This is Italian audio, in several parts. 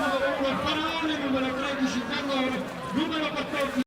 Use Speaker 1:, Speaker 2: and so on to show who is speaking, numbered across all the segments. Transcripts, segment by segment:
Speaker 1: numero 1 Faraone, numero 13 Carlo, numero 14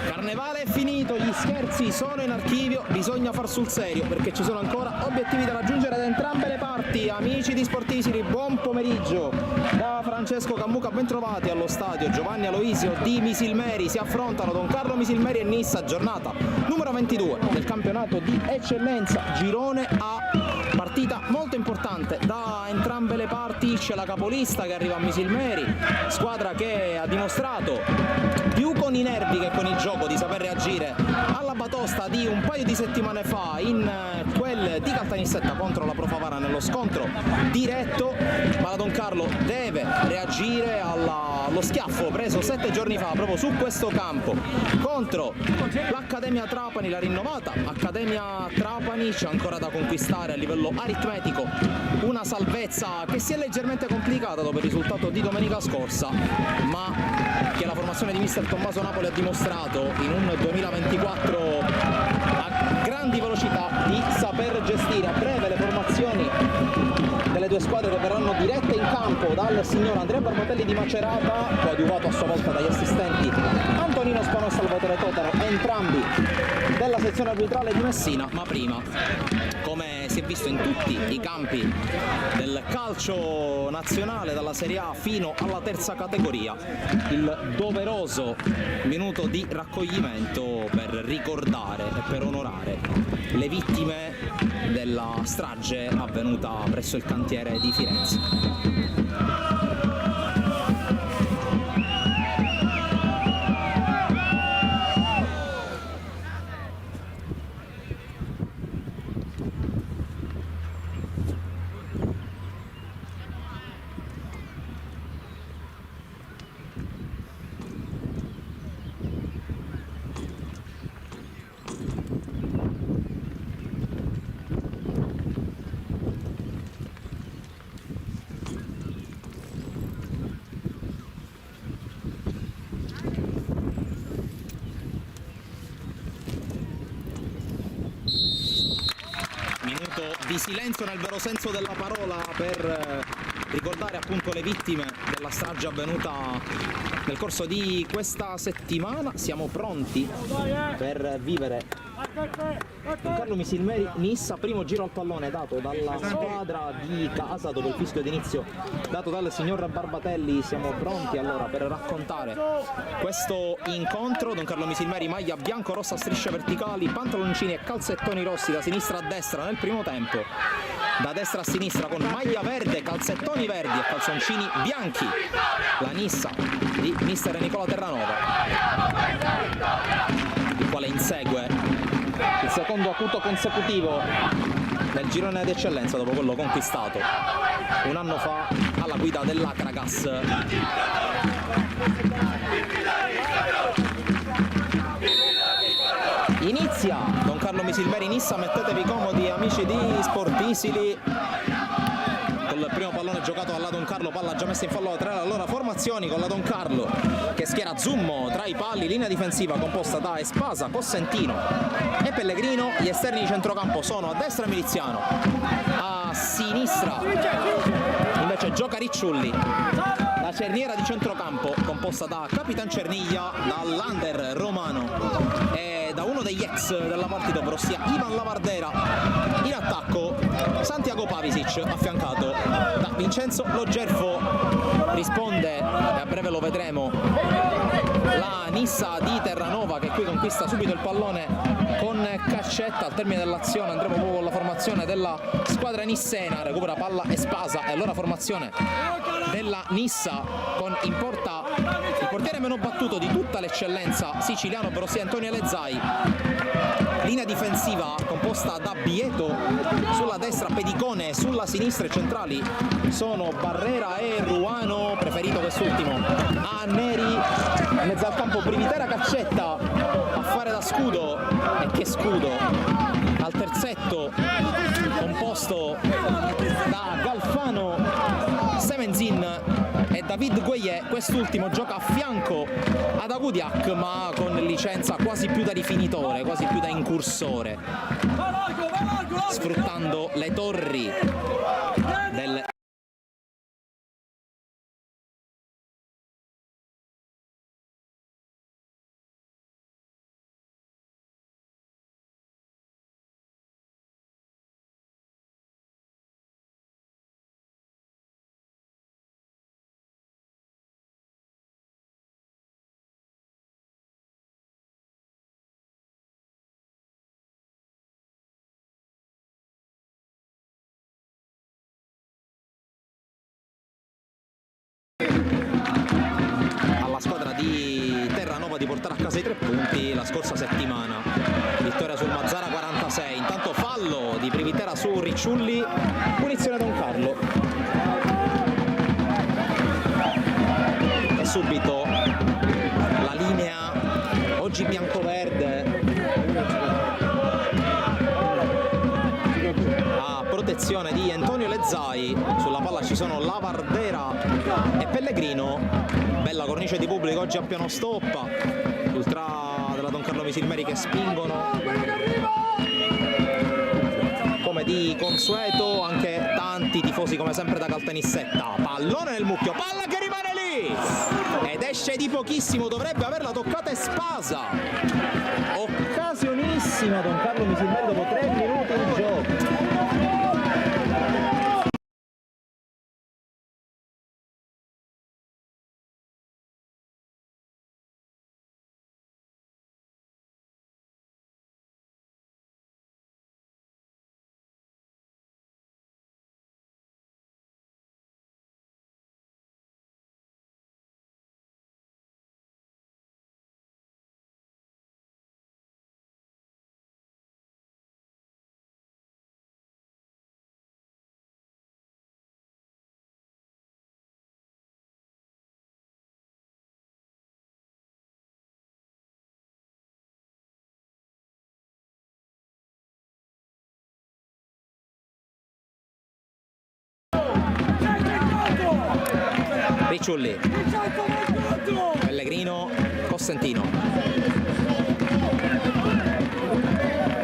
Speaker 2: Carnevale è finito, gli scherzi sono in archivio, bisogna far sul serio perché ci sono ancora obiettivi da raggiungere da entrambe le parti. Amici di Sportisili, buon pomeriggio da Francesco Cammuca, ben trovati allo stadio Giovanni Aloisio di Misilmeri. Si affrontano Don Carlo Misilmeri e Nissa, giornata numero 22 del campionato di eccellenza Girone A. Partita molto importante da entrambe le parti, c'è la capolista che arriva a Misilmeri, squadra che ha dimostrato più con i nervi che con il gioco di saper reagire alla batosta di un paio di settimane fa in quel di Caltanissetta contro la Pro Favara nello scontro diretto, ma la Don Carlo deve reagire allo schiaffo preso 7 giorni fa proprio su questo campo contro l'Accademia Trapani, la rinnovata Accademia Trapani. C'è ancora da conquistare a livello aritmetico una salvezza che si è leggermente complicata dopo il risultato di domenica scorsa, ma che la formazione di mister Tommaso Napoli ha dimostrato in un 2024 a grandi velocità di saper gestire. A breve le formazioni delle due squadre che verranno dirette in campo dal signor Andrea Barbatelli di Macerata, coadiuvato a sua volta dagli assistenti Antonino Spano e Salvatore Totaro, entrambi della sezione arbitrale di Messina. Ma prima, come si è visto in tutti i campi del calcio nazionale, dalla Serie A fino alla terza categoria, il doveroso minuto di raccoglimento per ricordare e per onorare le vittime della strage avvenuta presso il cantiere di Firenze. Di silenzio nel vero senso della parola per ricordare appunto le vittime della strage avvenuta nel corso di questa settimana. Siamo pronti per vivere Don Carlo Misilmeri Nissa, primo giro al pallone dato dalla squadra di casa dopo il fischio d'inizio dato dal signor Barbatelli. Siamo pronti allora per raccontare questo incontro. Don Carlo Misilmeri, maglia bianco-rossa a strisce verticali, pantaloncini e calzettoni rossi da sinistra a destra nel primo tempo, da destra a sinistra con maglia verde, calzettoni verdi e calzoncini bianchi la Nissa di mister Nicola Terranova, il quale insegue il secondo acuto consecutivo del girone d'eccellenza dopo quello conquistato un anno fa alla guida dell'Acragas. Inizia Don Carlo Misilmeri Nissa, mettetevi comodi amici di Sportisili, col primo pallone giocato dalla Don Carlo, palla già messa in fallo laterale. Allora formazioni con la Don Carlo che schiera Zummo tra i pali, linea difensiva composta da Espasa, Cossentino e Pellegrino. Gli esterni di centrocampo sono a destra Miliziano, a sinistra invece gioca Ricciulli. La cerniera di centrocampo composta da Capitan Cerniglia, dall'under romano e da uno degli ex della partita, ossia Ivan Lavardera. In attacco Santiago Pavisic affiancato da Vincenzo Logerfo. Risponde, e a breve lo vedremo, la Nissa di Terranova, che qui conquista subito il pallone con Caccetta. Al termine dell'azione andremo proprio con la formazione della squadra nissena, recupera palla Espasa e allora formazione della Nissa con in porta il portiere meno battuto di tutta l'eccellenza siciliano, però sia Antonio Lezzai. Linea difensiva composta da Bieto sulla destra, Pedicone sulla sinistra, e centrali sono Barrera e Ruano, preferito quest'ultimo a Neri. In mezzo al campo Privitera, Caccetta a fare da scudo, e che scudo, al terzetto composto da Galfano, Semenzin e David Gueye. Quest'ultimo gioca a fianco ad Agudiak, ma con licenza quasi più da rifinitore, quasi più da incursore, sfruttando le torri del portare a casa i 3 punti la scorsa settimana. Vittoria sul Mazara 46. Intanto fallo di Privitera su Ricciulli, punizione Don Carlo. E subito la linea oggi bianco-verde a protezione di Antonio Lezzai. Sulla palla ci sono Lavardera e Pellegrino. Bella cornice di pubblico oggi a piano stoppa, ultra della Don Carlo Misilmeri che spingono come di consueto, anche tanti tifosi come sempre da Caltanissetta. Pallone nel mucchio, palla che rimane lì ed esce di pochissimo, dovrebbe averla toccata Espasa. Occasionissima Don Carlo Misilmeri dopo 3 minuti di gioco. Ricciulli, Pellegrino, Costantino,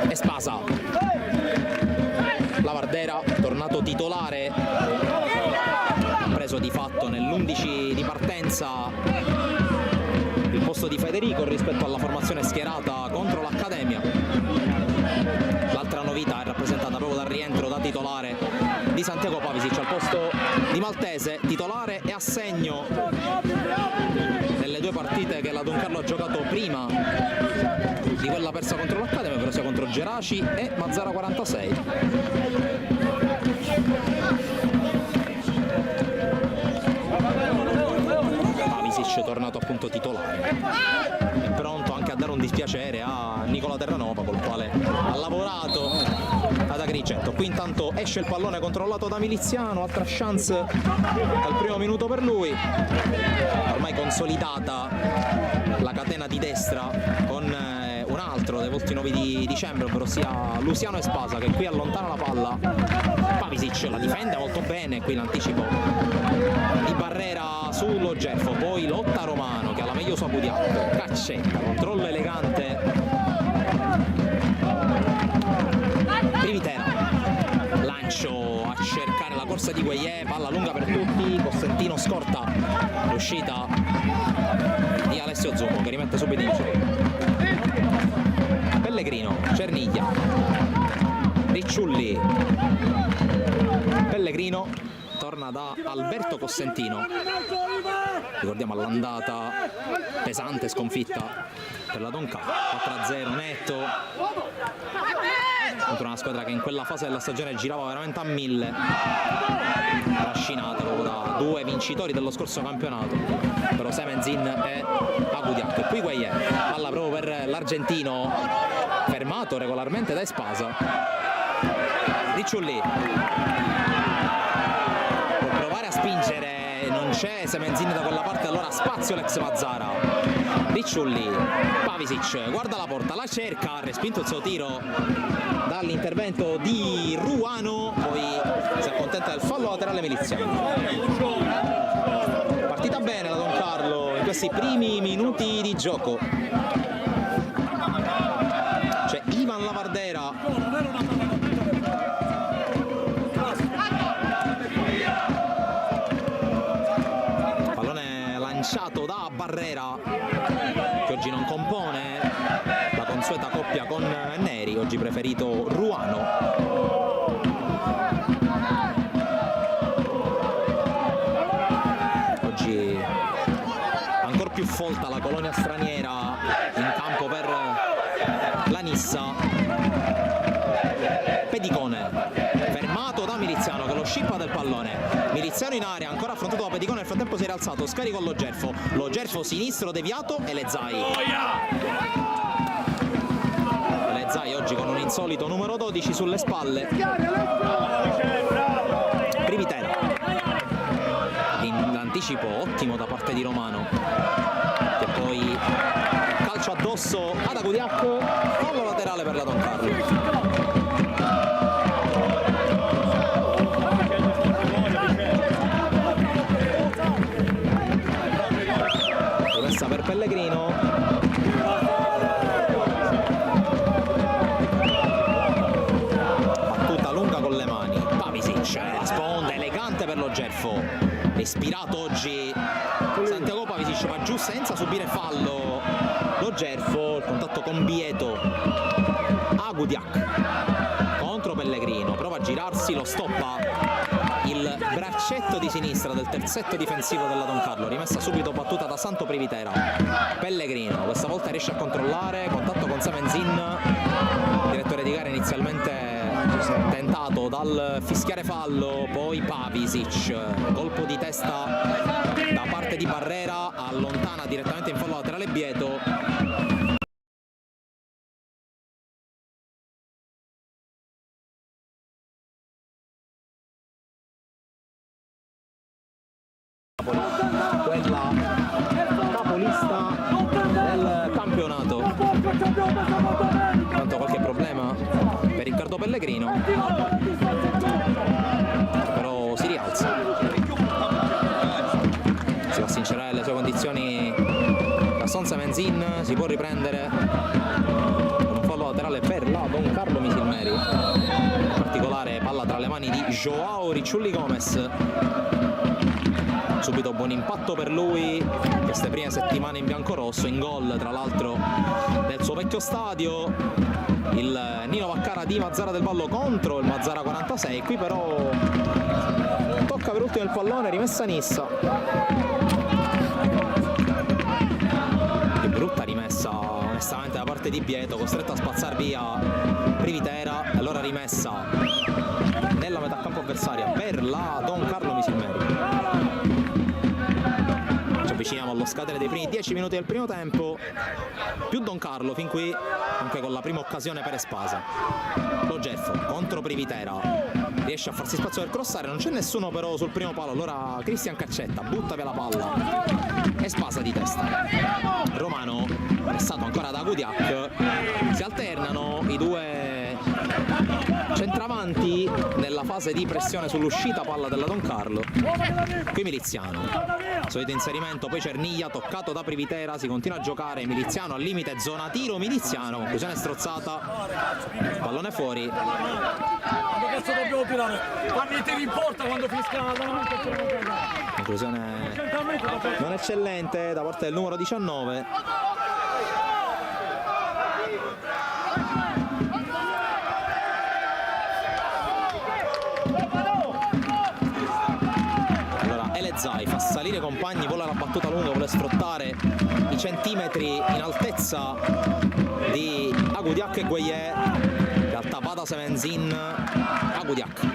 Speaker 2: Espasa, Lavardera, tornato titolare, preso di fatto nell'11 di partenza il posto di Federico rispetto alla formazione schierata contro l'Accademia. L'altra novità è rappresentata proprio dal rientro da titolare di Santiago Pavisic al posto di Maltese, titolare e assegno nelle 2 partite che la Don Carlo ha giocato prima di quella persa contro l'Accademia, però sia contro Geraci e Mazara 46. Pavisic tornato appunto titolare, è pronto anche a dare un dispiacere a Nicola Terranova, col quale ha lavorato ad Agrigento. Qui intanto esce il pallone controllato da Miliziano, altra chance dal primo minuto per lui. Ormai consolidata la catena di destra con un altro dei volti nuovi di dicembre, ovvero sia Luciano Espasa, che qui allontana la palla. Pavisic la difende molto bene, qui l'anticipo di Barrera sullo Gelfo, poi lotta Romano che ha la meglio sua Budiak, caccetta, controllo elegante Privitera, lancio a cercare la corsa di Gueye, palla lunga per tutti, Costantino scorta l'uscita di Alessio Zumo che rimette subito in gioco. Pellegrino, Cerniglia, Ricciulli, Pellegrino torna da Alberto Costantino. Ricordiamo all'andata pesante sconfitta per la Don Carlo, 4-0 netto contro una squadra che in quella fase della stagione girava veramente a 1000, trascinata proprio da 2 vincitori dello scorso campionato, però Semenzin e Agudiak. E qui Gueye, palla proprio per l'argentino, fermato regolarmente da Espasa. Ricciulli può provare a spingere, non c'è Semenzin da quella parte, allora spazio l'ex Mazzara. Ricciulli, Pavisic guarda la porta, la cerca, ha respinto il suo tiro dall'intervento di Ruano, poi si accontenta del fallo laterale Miliziano. Partita bene la Don Carlo in questi primi minuti di gioco. C'è Ivan Lavardera, pallone lanciato da Barrera che oggi non compone la consueta coppia con Neri, oggi preferito Ruano. Oggi ancora più folta la colonia straniera in campo per la Nissa. Pedicone fermato da Miliziano che lo scippa del pallone. Miliziano in area, ancora affrontato da Pedicone, nel frattempo si è rialzato, scarico lo Gerfo sinistro deviato e Lezai oggi con un insolito numero 12 sulle spalle. Privitera, l'anticipo ottimo da parte di Romano, che poi calcio addosso ad Agudiak, fallo laterale per la Don Carlo. Rimessa per Pellegrino, battuta lunga con le mani, Pavisic, la sponda elegante per lo Gerfo, ispirato oggi Santiago Pavisic, va giù senza subire fallo lo Gerfo, il contatto con Bieto, Agudiak contro Pellegrino, prova a girarsi, lo stoppa il braccetto di sinistra del terzetto difensivo della Don Carlo, rimessa subito battuta da Santo Privitera. Pellegrino questa volta riesce a controllare, contatto con Semenzin, direttore di gara inizialmente tentato dal fischiare fallo, poi Pavisic, colpo di testa da parte di Barrera, allontana direttamente in fallo laterale Bieto. Quella capolista del campionato. Tanto qualche problema per Riccardo Pellegrino, però si rialza, si va a sincerare le sue condizioni. Gaston Semenzin si può riprendere con un fallo laterale per la Don Carlo Misilmeri, in particolare palla tra le mani di Joao Ricciulli Gomez. Subito buon impatto per lui, queste prime settimane in biancorosso, in gol tra l'altro nel suo vecchio stadio, il Nino Vaccara di Mazzara del Vallo contro il Mazzara 46. Qui però tocca per ultimo il pallone, rimessa Nissa, che brutta rimessa onestamente da parte di Bieto, costretto a spazzar via Privitera, e allora rimessa nella metà campo avversaria per la Don Carlo Misilmeri. Avviciniamo allo scadere dei primi 10 minuti del primo tempo, più Don Carlo fin qui, anche con la prima occasione per Espasa. Lo Gerfo contro Privitera, riesce a farsi spazio per crossare, non c'è nessuno però sul primo palo, allora Cristian Caccetta butta via la palla, Espasa di testa, Romano pressato ancora da Agudiak, si alternano i due centravanti nella fase di pressione sull'uscita palla della Don Carlo. Qui Miliziano, solito inserimento, poi Cerniglia toccato da Privitera, si continua a giocare, Miliziano al limite, zona tiro Miliziano, conclusione strozzata, pallone fuori.
Speaker 3: Adesso dobbiamo tirare, quando ti importa quando fischia
Speaker 2: Conclusione non eccellente da parte del numero 19. Elezai fa salire compagni, vola la battuta lunga, vuole sfruttare i centimetri in altezza di Agudiak e Gueye, in realtà va da Semenzin, Agudiak,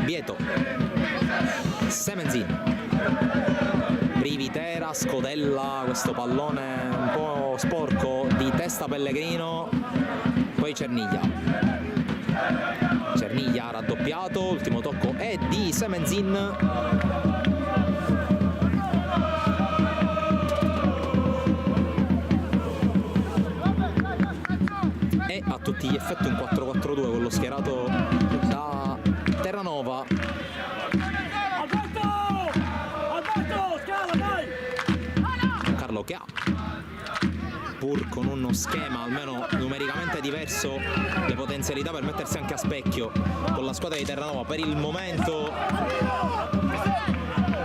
Speaker 2: Bieto, Semenzin, Privitera scodella questo pallone un po' sporco di testa Pellegrino, poi Cerniglia raddoppiato, ultimo tocco è di Semenzin, e a tutti gli effetti un 4-4-2 quello schierato da Terranova. Carlo che ha, pur con uno schema almeno numericamente diverso, le potenzialità per mettersi anche a specchio con la squadra di Terranova. Per il momento è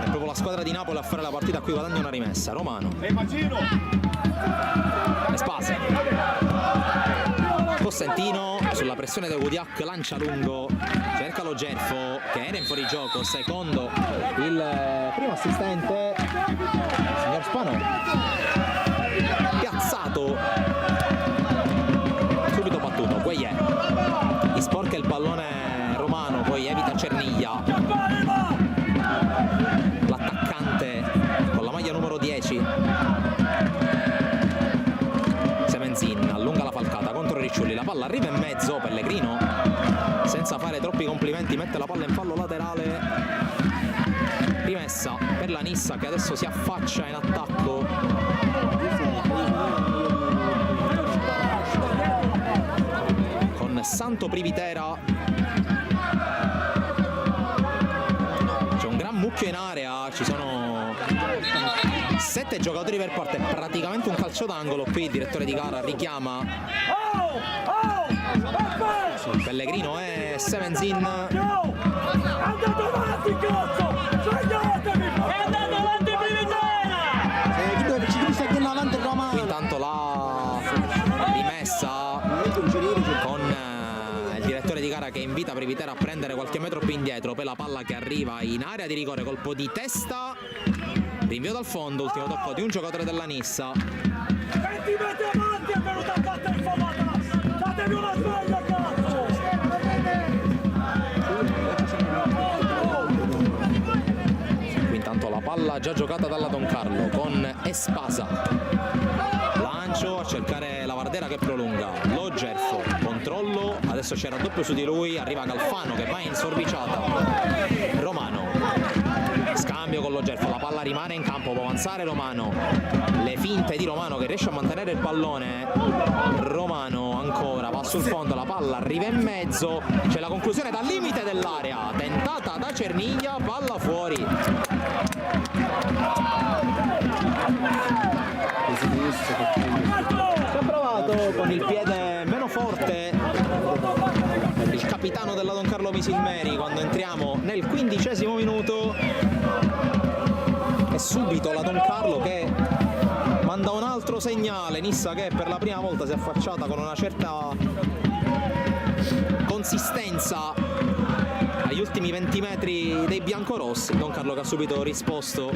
Speaker 2: proprio la squadra di Napoli a fare la partita, qui guadagna una rimessa. Romano, Espasa, Costantino sulla pressione di Agudiak, lancia lungo, cerca lo Gerfo che era in fuorigioco, secondo il primo assistente, signor Spano, piazzato, subito battuto, Gueye sporca il pallone Romano, poi evita Cerniglia, falcata contro Ricciulli, la palla arriva in mezzo, Pellegrino senza fare troppi complimenti mette la palla in fallo laterale, rimessa per la Nissa che adesso si affaccia in attacco. Con Santo Privitera, c'è un gran mucchio in area, ci sono 7 giocatori per parte, praticamente un calcio d'angolo. Qui il direttore di gara richiama Pellegrino e Sevenzin.
Speaker 3: Andate avanti, cazzo! Segnatevi! È andato avanti Privitera!
Speaker 2: Intanto la rimessa con il direttore di gara che invita Privitera a prendere qualche metro più indietro, per la palla che arriva in area di rigore, colpo di testa, rinvio dal fondo, ultimo tocco di un giocatore della Nissa.
Speaker 3: 20 metri avanti è venuta a battere il Favata! Datevi una sveglia, cazzo!
Speaker 2: Qui intanto la palla già giocata dalla Don Carlo con Espasa. Lancio a cercare la Vardera che prolunga, lo Gerfo, controllo, adesso c'è il raddoppio su di lui, arriva Galfano che va in sorbiciata, Romano, scambio con lo Gerfo, la palla rimane in campo, può avanzare Romano, le finte di Romano che riesce a mantenere il pallone, Romano ancora, va sul fondo, la palla arriva in mezzo, c'è la conclusione dal limite dell'area, tentata da Cerniglia, palla fuori. Si è provato con il piede meno forte il capitano della Don Carlo Misilmeri quando entriamo nel 15° minuto, e subito la Don Carlo che manda un altro segnale. Nissa che per la prima volta si è affacciata con una certa consistenza agli ultimi 20 metri dei biancorossi. Don Carlo che ha subito risposto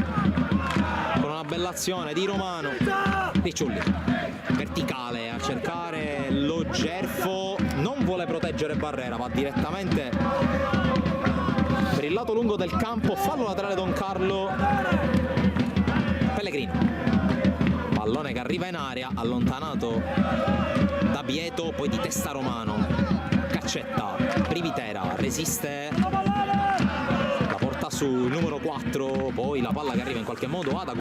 Speaker 2: con una bella azione di Romano. Ricciulli verticale a cercare lo Gerfo, non vuole proteggere Barrera, va direttamente per il lato lungo del campo, fallo laterale Don Carlo. Pellegrino, pallone che arriva in area, allontanato da Bieto, poi di testa Romano, Caccetta, Privitera, resiste, la porta sul numero 4, poi la palla che arriva in qualche modo ad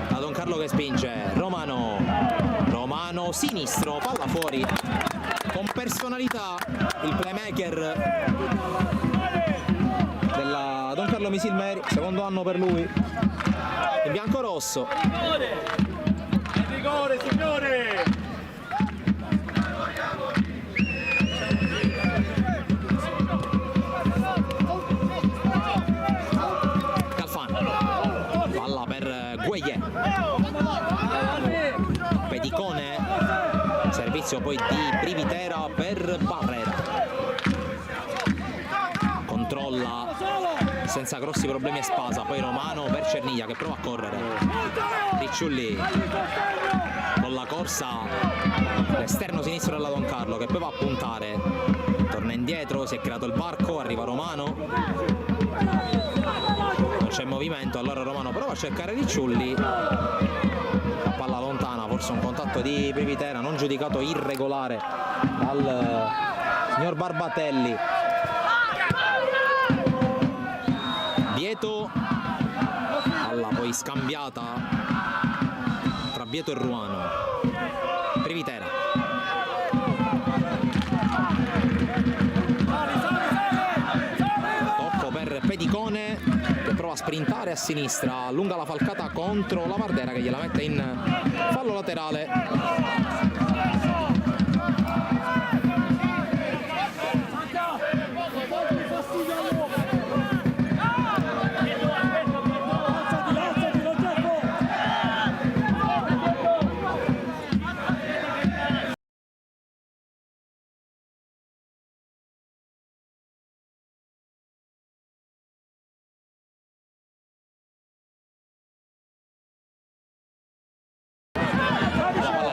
Speaker 2: a Don Carlo che spinge, Romano sinistro, palla fuori, con personalità il playmaker della Don Carlo Misilmeri, secondo anno per lui in biancorosso.
Speaker 3: Rigore, signore!
Speaker 2: servizio poi di Privitera per Barrera, controlla senza grossi problemi Espasa, poi Romano per Cerniglia che prova a correre, Ricciulli con la corsa l'esterno sinistro della Don Carlo che poi va a puntare, torna indietro, si è creato il varco, arriva Romano, non c'è movimento, allora Romano prova a cercare Ricciulli, la palla lontana, forse un contatto di Privitera non giudicato irregolare dal signor Barbatelli. Vieto, palla poi scambiata tra Vieto e Ruano, Privitera, tocco per Pedicone che prova a sprintare a sinistra, allunga la falcata contro la Vardera che gliela mette in fallo laterale.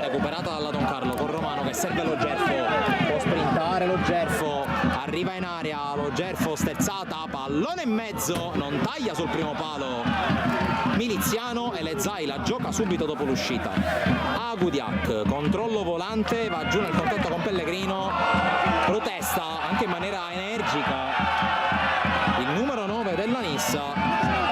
Speaker 2: Recuperata dalla Don Carlo con Romano che serve lo Gerfo, può sprintare lo Gerfo, arriva in area lo Gerfo, sterzata, pallone in mezzo, non taglia sul primo palo Miliziano e Lezai la gioca subito dopo l'uscita. Agudiak, controllo volante, va giù nel contatto con Pellegrino, protesta anche in maniera energica il numero 9 della Nissa.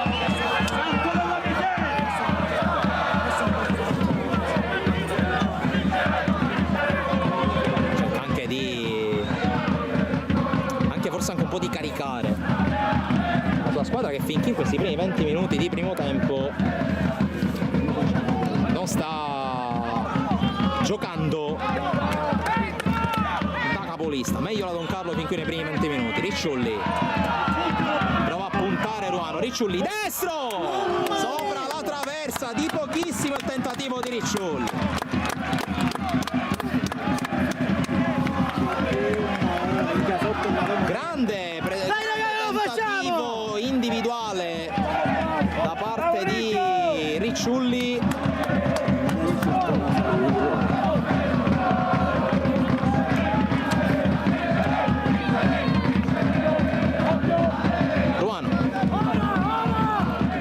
Speaker 2: Forse anche un po' di caricare la sua squadra che finché in questi primi 20 minuti di primo tempo non sta giocando da capolista, meglio la Don Carlo fin qui nei primi 20 minuti. Ricciulli prova a puntare Ruano, Ricciulli destro sopra la traversa, di pochissimo il tentativo di Ricciulli. Grande tentativo individuale da parte di Ricciulli. Ruano,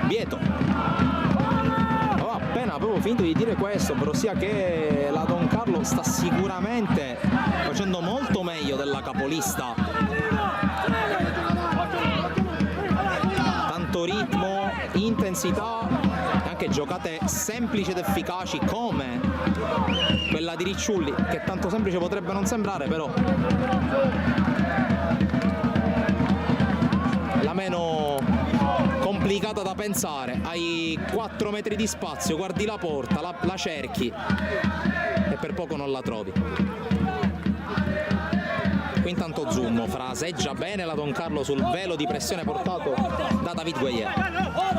Speaker 2: Vieto. Ho appena proprio finito di dire questo, però sia che la Don Carlo sta sicuramente facendo molto meglio della capolista, tanto ritmo, intensità e anche giocate semplici ed efficaci come quella di Ricciulli, che tanto semplice potrebbe non sembrare, però la meno complicata da pensare. Hai 4 metri di spazio, guardi la porta, la cerchi e per poco non la trovi. Qui intanto zoom, fraseggia bene la Don Carlo sul velo di pressione portato da David Gueye.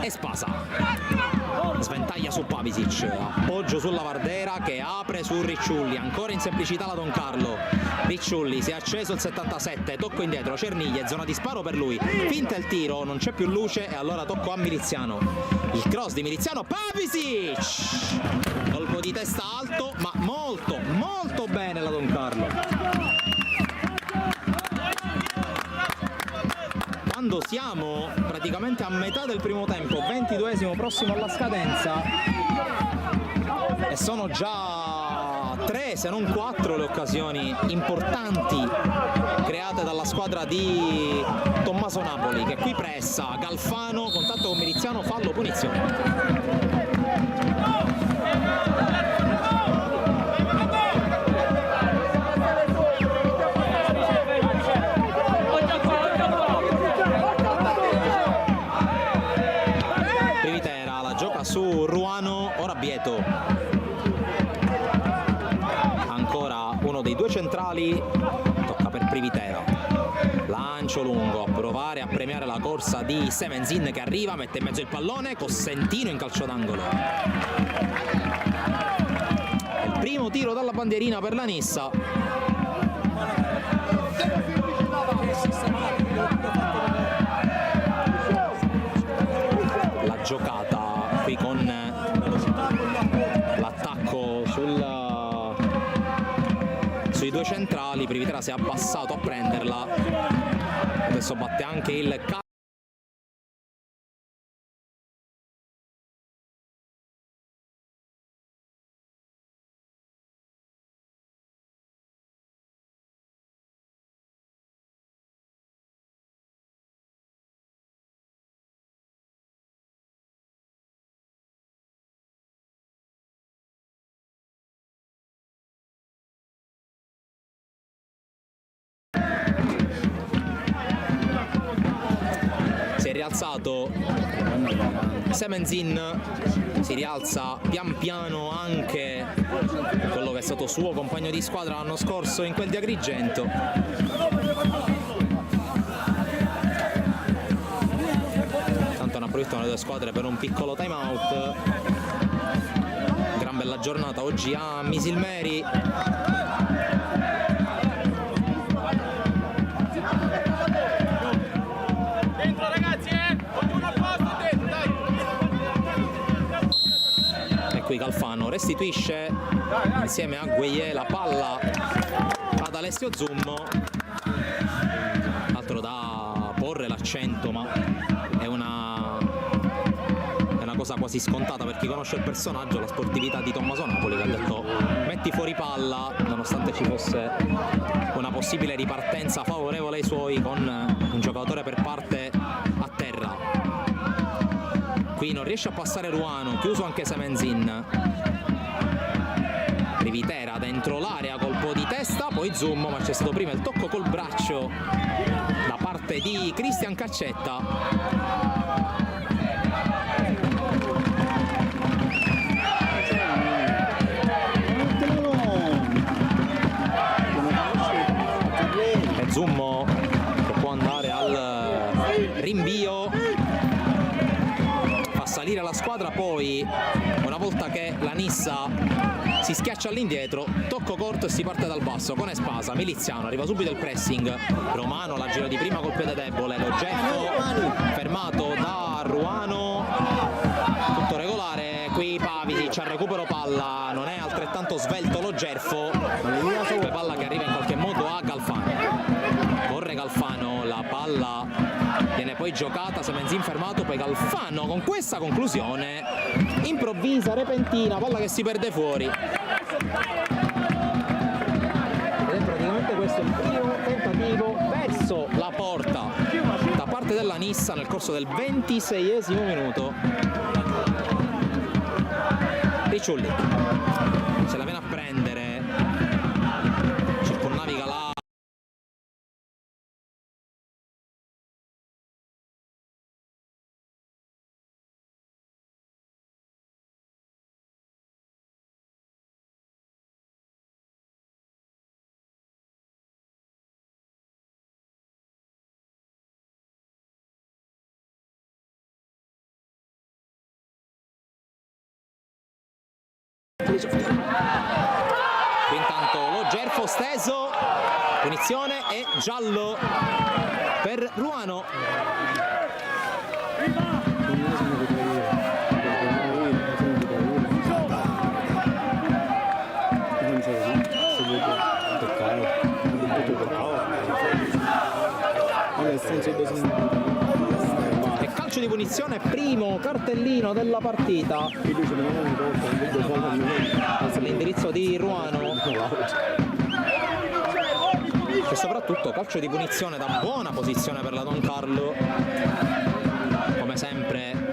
Speaker 2: Espasa sventaglia su Pavisic, appoggio sulla Vardera che apre su Ricciulli, ancora in semplicità la Don Carlo. Ricciulli si è acceso il 77, tocco indietro, Cerniglia, zona di sparo per lui, finta il tiro, non c'è più luce e allora tocco a Miliziano. Il cross di Miliziano, Pavisic, colpo di testa alto ma molto molto bene la Don Carlo. Quando siamo praticamente a metà del primo tempo, 22esimo prossimo alla scadenza, e sono già 3 se non 4 le occasioni importanti create dalla squadra di Tommaso Napoli, che qui pressa Galfano, contatto con Miliziano, fallo, punizione. Su Ruano, ora Vieto, ancora uno dei due centrali, tocca per Privitera, lancio lungo a provare a premiare la corsa di Semenzin che arriva, mette in mezzo il pallone, Cossentino in calcio d'angolo. Il primo tiro dalla bandierina per la Nissa. La giocata qui con l'attacco sui due centrali. Privitera si è abbassato a prenderla, adesso batte anche il si è rialzato Semenzin, si rialza pian piano anche quello che è stato suo compagno di squadra l'anno scorso in quel di Agrigento. Tanto ne approfittano le due squadre per un piccolo time out. Gran bella giornata oggi a Misilmeri. Qui Calfano restituisce insieme a Gueye la palla ad Alessio Zummo, altro da porre l'accento, ma è una cosa quasi scontata per chi conosce il personaggio, la sportività di Tommaso Napoli, che ha detto metti fuori palla nonostante ci fosse una possibile ripartenza favorevole ai suoi con un giocatore per parte a terra. Qui non riesce a passare Ruano, chiuso anche Semenzin. Privitera dentro l'area, colpo di testa, poi Zummo, ma c'è stato prima il tocco col braccio da parte di Cristian Caccetta. E Zummo che può andare al rinvio, salire la squadra, poi una volta che la Nissa si schiaccia all'indietro, tocco corto e si parte dal basso con Espasa. Miliziano, arriva subito il pressing, Romano la gira di prima col piede debole, lo getto fermato da Ruano, tutto regolare. Qui Pavicic al recupero palla, non è altrettanto svelto lo Gerfo, palla che arriva in qualche modo a Calfano, corre Calfano, la palla viene poi giocata, Semenzin fermato, poi Calfano con questa conclusione improvvisa, repentina, palla che si perde fuori. Ed è praticamente questo il primo tentativo verso la porta da parte della Nissa nel corso del 26esimo minuto. Ricciulli se la viene a prendere, circonnaviga la qui intanto lo Gerfo steso, punizione e giallo per Ruano. E calcio di punizione, primo cartellino della partita all'indirizzo di Ruano, e soprattutto calcio di punizione da buona posizione per la Don Carlo. Come sempre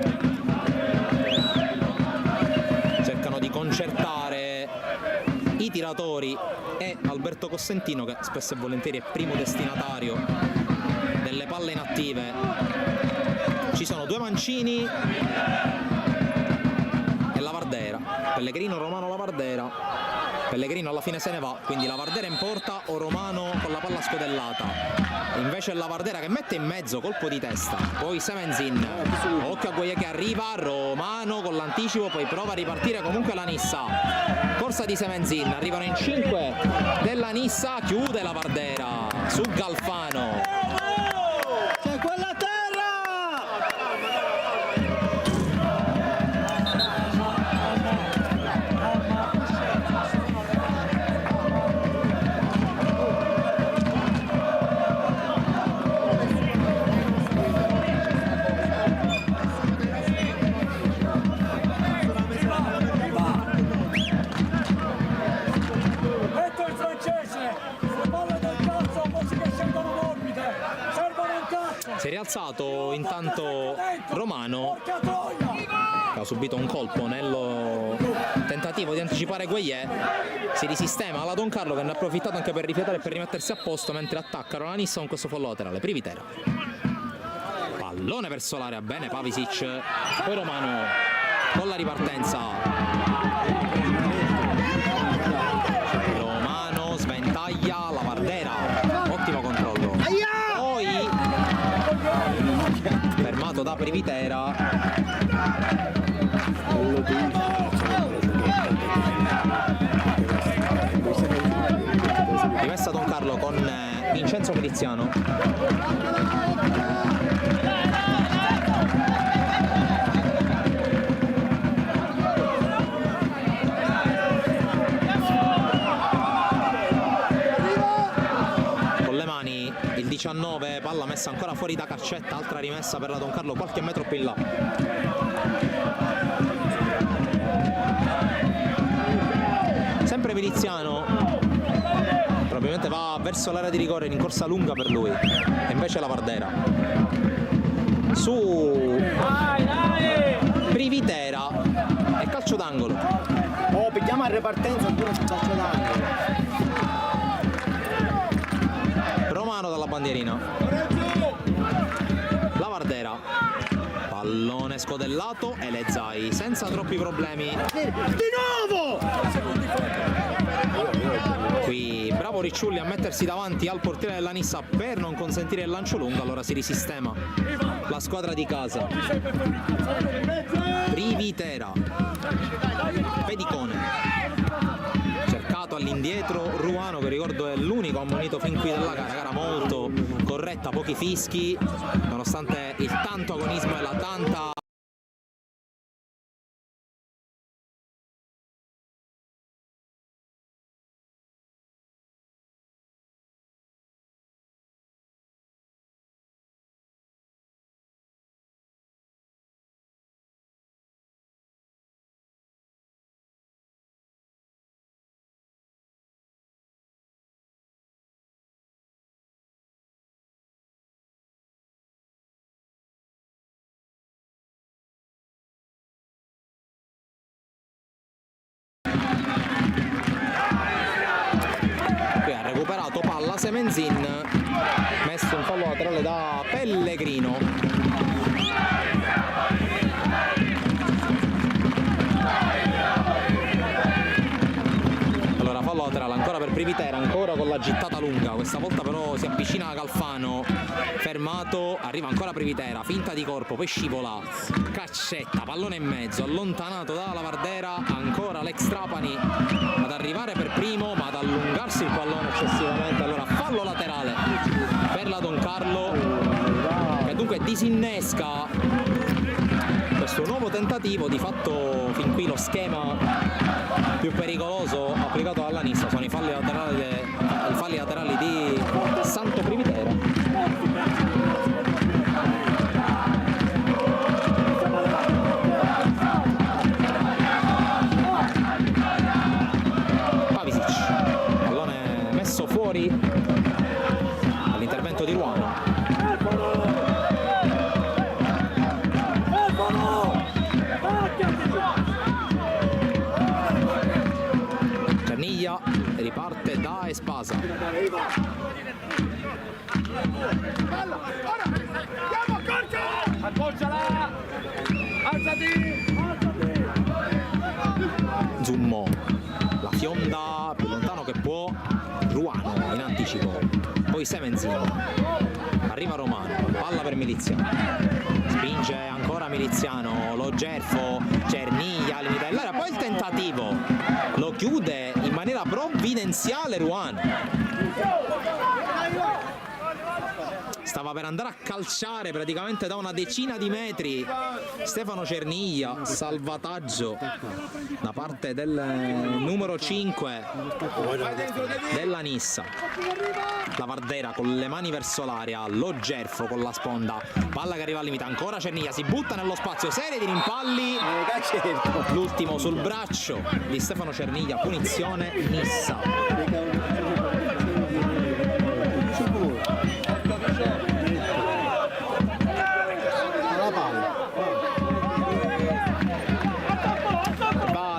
Speaker 2: cercano di concertare i tiratori e Alberto Cossentino, che spesso e volentieri è primo destinatario delle palle inattive. Ci sono due mancini e Lavardera, Pellegrino, Romano, Lavardera. Pellegrino alla fine se ne va, quindi la Vardera in porta o Romano con la palla scodellata. Invece è la Vardera che mette in mezzo, colpo di testa, poi Semenzin, occhio a Guagliè che arriva, Romano con l'anticipo, poi prova a ripartire comunque la Nissa, corsa di Semenzin, arrivano in 5 della Nissa, chiude la Vardera su Galfano.
Speaker 3: C'è quella terra! Metto il francese! Le palle del cazzo, forse che scendono in orbite! Servono un cazzo!
Speaker 2: Si è rialzato intanto Romano,
Speaker 3: Porca troia!
Speaker 2: che ha subito un colpo nel tentativo di anticipare Guagliè, si risistema alla Don Carlo che ne ha approfittato anche per rifiatare e per rimettersi a posto mentre attaccano la Nissa con questo fallo laterale. Privitera, pallone verso l'area, bene Pavisic, poi Romano con la ripartenza, Romano sventaglia la Vardera, ottimo controllo, poi fermato da Privitera. Rimessa Don Carlo con Vincenzo Miliziano. Con le mani il 19, palla messa ancora fuori da Carcetta, altra rimessa per la Don Carlo qualche metro più in là. Sempre Miliziano, probabilmente va verso l'area di rigore, in corsa lunga per lui, e invece la Vardera su Privitera e calcio d'angolo.
Speaker 4: Oh, pigliamo a ripartenza oppure sul calcio d'angolo.
Speaker 2: Romano dalla bandierina, la Vardera, pallone scodellato e le Zai senza troppi problemi.
Speaker 4: Di nuovo!
Speaker 2: Qui bravo Ricciulli a mettersi davanti al portiere della Nissa per non consentire il lancio lungo, allora si risistema la squadra di casa. Privitera, Pedicone, cercato all'indietro Ruano, che ricordo è l'unico ammonito fin qui della gara molto corretta, pochi fischi nonostante il tanto agonismo e la tanta Semenzin, messo un fallo laterale da Pellegrino. Allora fallo laterale ancora per Privitera, ancora con la gittata lunga, questa volta però si avvicina a Galfano, fermato, arriva ancora Privitera, finta di corpo, poi scivola, Caccetta, pallone in mezzo, allontanato dalla Vardera, ancora l'ex Trapani ad arrivare per primo ma ad allungarsi il pallone eccessivamente, allora fallo laterale per la Don Carlo che dunque disinnesca questo nuovo tentativo. Di fatto fin qui lo schema più pericoloso applicato dalla Nissa sono i falli laterali di Santo Privitera. Fuori all'intervento di Ruano. Cerniglia riparte da Espasa.
Speaker 3: Appoggiala! Alzati!
Speaker 2: Zummo, la fionda anticipo, poi Semenzin, arriva Romano, palla per Miliziano, spinge ancora Miliziano, lo Gerfo, Cerniglia, limita l'area, poi il tentativo, lo chiude in maniera provvidenziale Ruan. Stava per andare a calciare praticamente da una decina di metri Stefano Cerniglia, salvataggio da parte del numero 5 della Nissa. La Vardera con le mani verso l'aria, lo Gerfo con la sponda, palla che arriva al limite, ancora Cerniglia, si butta nello spazio, serie di rimpalli, l'ultimo sul braccio di Stefano Cerniglia, punizione Nissa.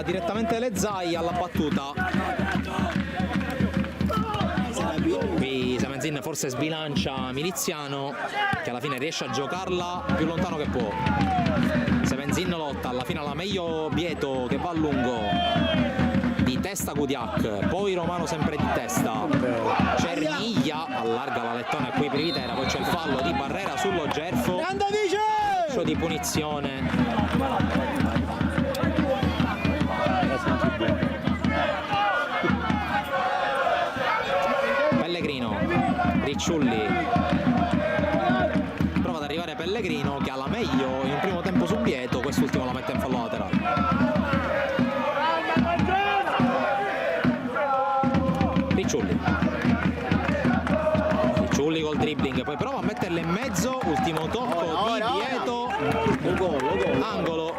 Speaker 2: Direttamente Lezzai alla battuta. Qui Semenzin forse sbilancia Miliziano, che alla fine riesce a giocarla più lontano che può. Semenzin lotta, alla fine la meglio Bieto che va a lungo, di testa Kudiak, poi Romano sempre di testa, Cerniglia allarga la lettone qui per Vitera, poi c'è il fallo di Barrera sullo Gerfo, calcio di punizione. Pellegrino, Ricciulli, prova ad arrivare Pellegrino che ha la meglio in un primo tempo su Bieto, quest'ultimo la mette in fallo laterale. Ricciulli col dribbling, poi prova a metterle in mezzo, ultimo tocco di Bieto, angolo.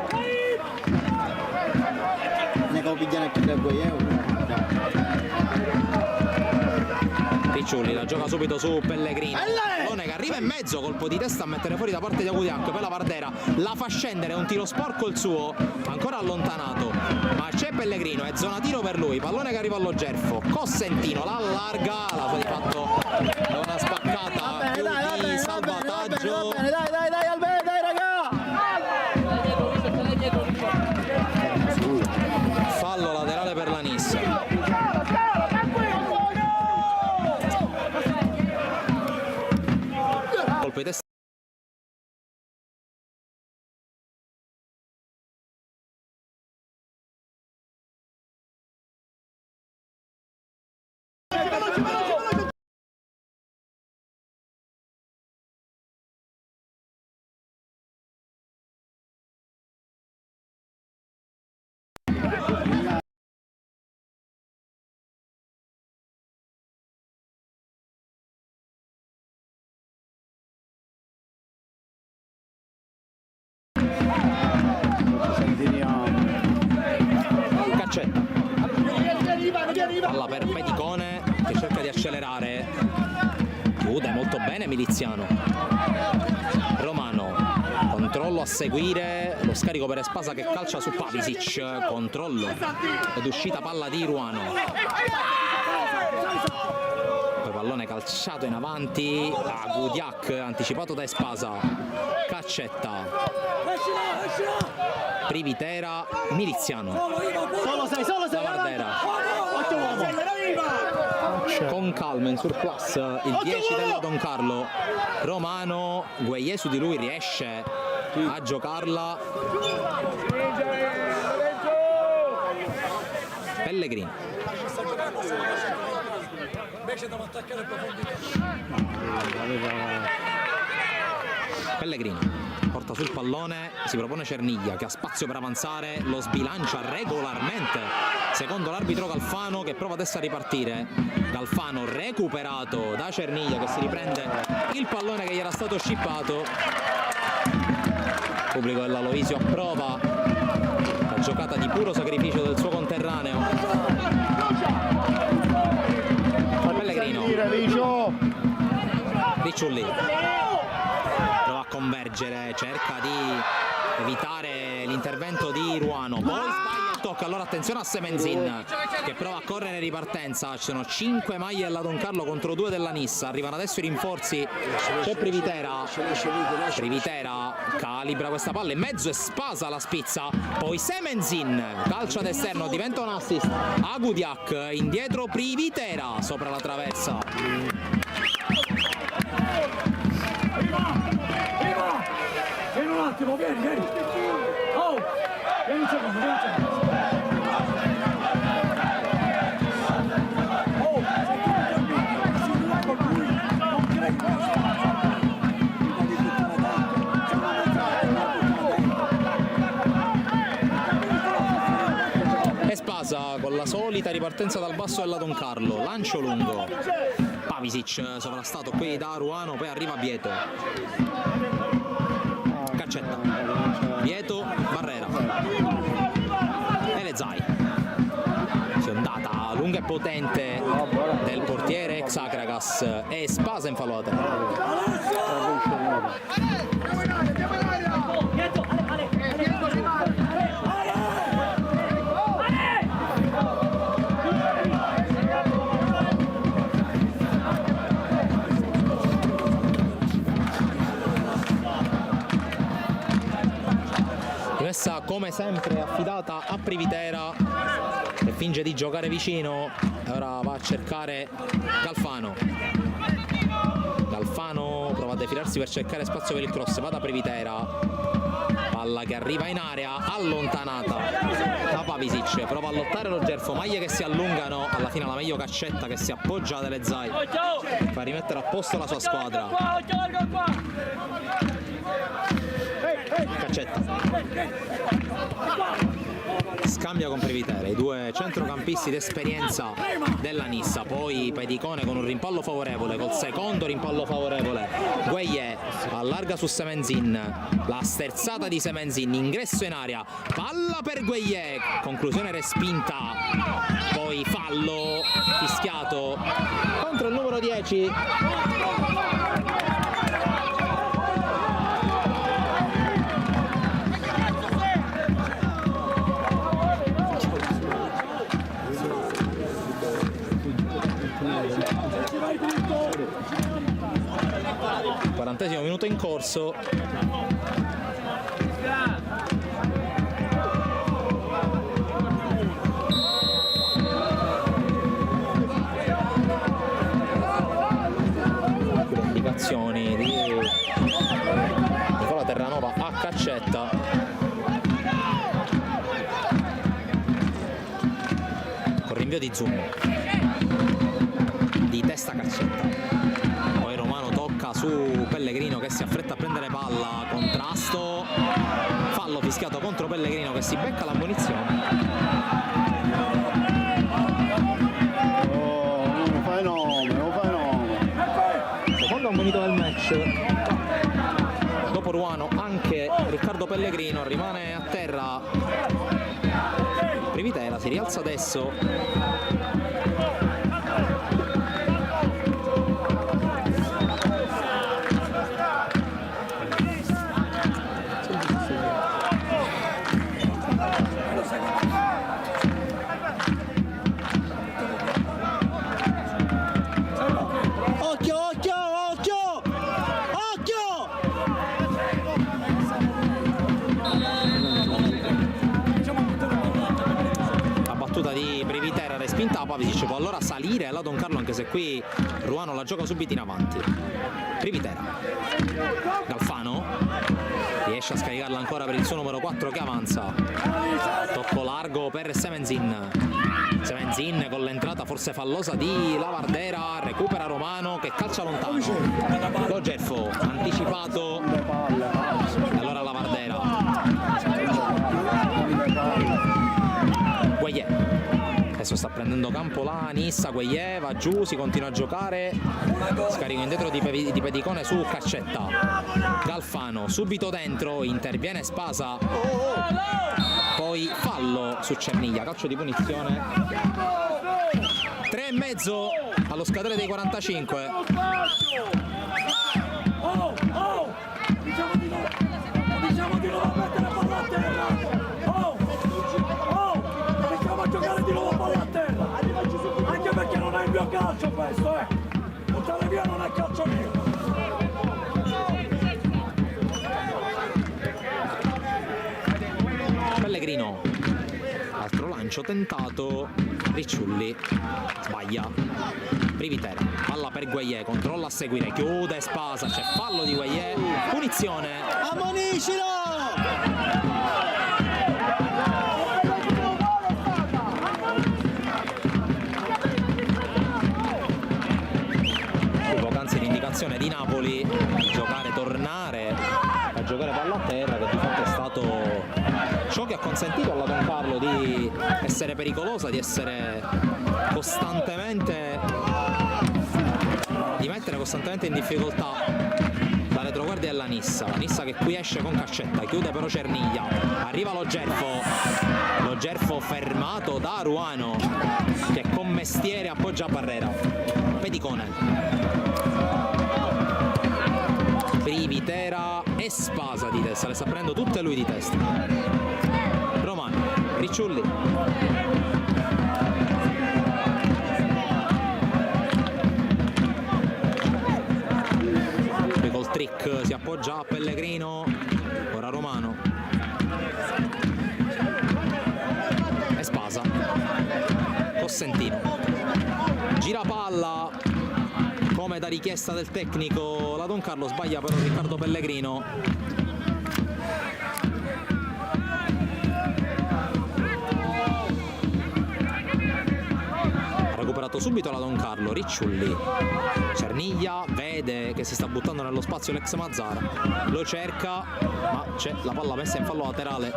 Speaker 2: Ricciulli la gioca subito su Pellegrino, pallone che arriva in mezzo, colpo di testa a mettere fuori da parte di Agudianco, poi la Vardera la fa scendere, un tiro sporco il suo, ancora allontanato, ma c'è Pellegrino, è zona tiro per lui, pallone che arriva allo Gerfo, Cossentino la allarga, la fa di fatto è una spaccata più di salvataggio. Fallo laterale per la Nissa. Colpo di testa. Caccetta, palla per Peticone che cerca di accelerare, chiude molto bene Miliziano. Romano, controllo a seguire, lo scarico per Espasa che calcia su Pavisic, controllo ed uscita palla di Ruano, poi pallone calciato in avanti a Gudiak, anticipato da Espasa, Caccetta, Privitera, Miliziano, la Vardera con calma in surplus il 10 della Don Carlo, Romano, Gueye su di lui riesce a giocarla, Pellegrino, Pellegrino porta sul pallone, si propone Cerniglia che ha spazio per avanzare, lo sbilancia regolarmente secondo l'arbitro Galfano che prova adesso a ripartire. Galfano recuperato da Cerniglia che si riprende il pallone che gli era stato scippato. Il pubblico dell'Aloisio approva la giocata di puro sacrificio del suo conterraneo. Pellegrino, Ricciulli prova a convergere, cerca di evitare l'intervento di Ruano, poi sbaglia il tocco, allora attenzione a Semenzin che prova a correre in ripartenza. Ci sono 5 maglie alla Don Carlo contro 2 della Nissa, arrivano adesso i rinforzi, c'è Privitera calibra questa palla in mezzo e spasa la spizza, poi Semenzin calcia d'esterno, diventa un assist a Gudiak, indietro Privitera sopra la traversa.
Speaker 3: Vieni un attimo, vieni. Oh, vieni un secondo. Oh, se tu non cammini, si va con lui, non credi
Speaker 2: E Spasa con la solita ripartenza dal basso della Don Carlo, lancio lungo, Pavisic sovrastato qui da Ruano, poi arriva Vieto, Caccetta, Vieto, Barrera e Lezai, si è ondata lunga e potente del portiere ex Acragas e Spasa in fallo messa come sempre affidata a Privitera che finge di giocare vicino e ora va a cercare Galfano prova a defilarsi per cercare spazio per il cross, va da Privitera, palla che arriva in area allontanata da Pavisic, prova a lottare lo Gerfo, maglie che si allungano, alla fine la meglio Caccetta che si appoggia a Delezai, fa rimettere a posto la sua squadra. Caccetta scambia con Privitera, i due centrocampisti d'esperienza della Nissa, poi Pedicone con un rimpallo favorevole, col secondo rimpallo favorevole Gueye allarga su Semenzin, la sterzata di Semenzin, ingresso in area, palla per Gueye, conclusione respinta, poi fallo fischiato contro il numero 10. Quarantesimo minuto in corso. Le indicazioni di Nicola Terranova a Caccetta. Con rinvio di Zoom. Di testa Caccetta. Su Pellegrino che si affretta a prendere palla, contrasto, fallo fischiato contro Pellegrino che si becca la munizione.
Speaker 4: Non fai nome.
Speaker 2: Secondo ammonito del match. Dopo Ruano anche Riccardo Pellegrino, rimane a terra Privitera, si rialza adesso. Di Privitera respinta, Pavisic può allora salire alla Don Carlo, anche se qui Ruano la gioca subito in avanti. Privitera, Galfano riesce a scaricarla ancora per il suo numero 4 che avanza, tocco largo per Semenzin con l'entrata forse fallosa di Lavardera, recupera Romano che calcia lontano, lo Gerfo anticipato, allora Lavardera, Gueye. Adesso sta prendendo campo la Nissa, Gueye va giù, si continua a giocare, scarico indietro di Pedicone su Caccetta, Galfano subito dentro, interviene Spasa, poi fallo su Cerniglia, calcio di punizione, 3,5 allo scadere dei 45.
Speaker 3: Diciamo di non mettere la palla a terra. calcio questo, buttare via non è calcio mio.
Speaker 2: Pellegrino, altro lancio tentato, Ricciulli sbaglia, Privitera, palla per Gueye, controlla a seguire, chiude Spasa, c'è fallo di Gueye, punizione.
Speaker 4: Ammoniscilo!
Speaker 2: Poc'anzi l'indicazione di Napoli di giocare, tornare a giocare palla a terra, che di fatto è stato ciò che ha consentito alla Don Carlo di essere pericolosa, di essere costantemente, di mettere costantemente in difficoltà la retroguardia della Nissa. La Nissa che qui esce con Cascetta, chiude però Cerniglia, arriva lo Gerfo fermato da Ruano che con mestiere appoggia Barrera, Pedicone, Privitera e Spasa di testa, le sta prendendo tutte lui di testa. Romano, Ricciulli, qui col trick si appoggia a Pellegrino, ora Romano e Spasa, Cossentino, gira palla come da richiesta del tecnico, la Don Carlo sbaglia però Riccardo Pellegrino. Ha recuperato subito la Don Carlo, Ricciulli, Cerniglia vede che si sta buttando nello spazio l'ex Mazzara, lo cerca ma c'è la palla messa in fallo laterale,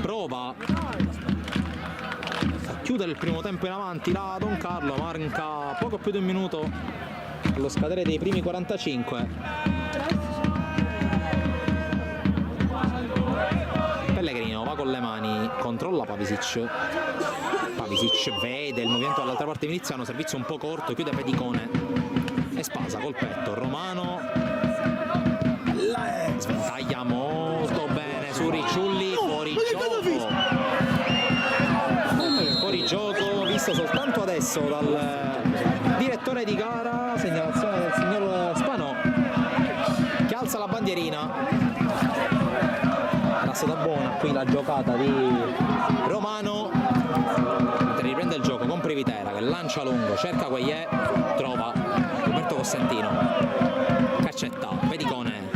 Speaker 2: prova chiudere il primo tempo in avanti la Don Carlo, manca poco più di un minuto allo scadere dei primi 45. Pellegrino va con le mani, controlla Pavisic, vede il movimento dall'altra parte miliziano, servizio un po' corto, chiude Pedicone e Spasa col petto, Romano sventaglia molto bene su Ricciulli, fuori gioco visto soltanto adesso dal direttore di gara, segnalazione del signor Spano che alza la bandierina. Era stata buona qui la giocata di Romano, mentre riprende il gioco con Privitera che lancia lungo, cerca Gueye, trova Roberto Cossentino, Caccetta, Pedicone,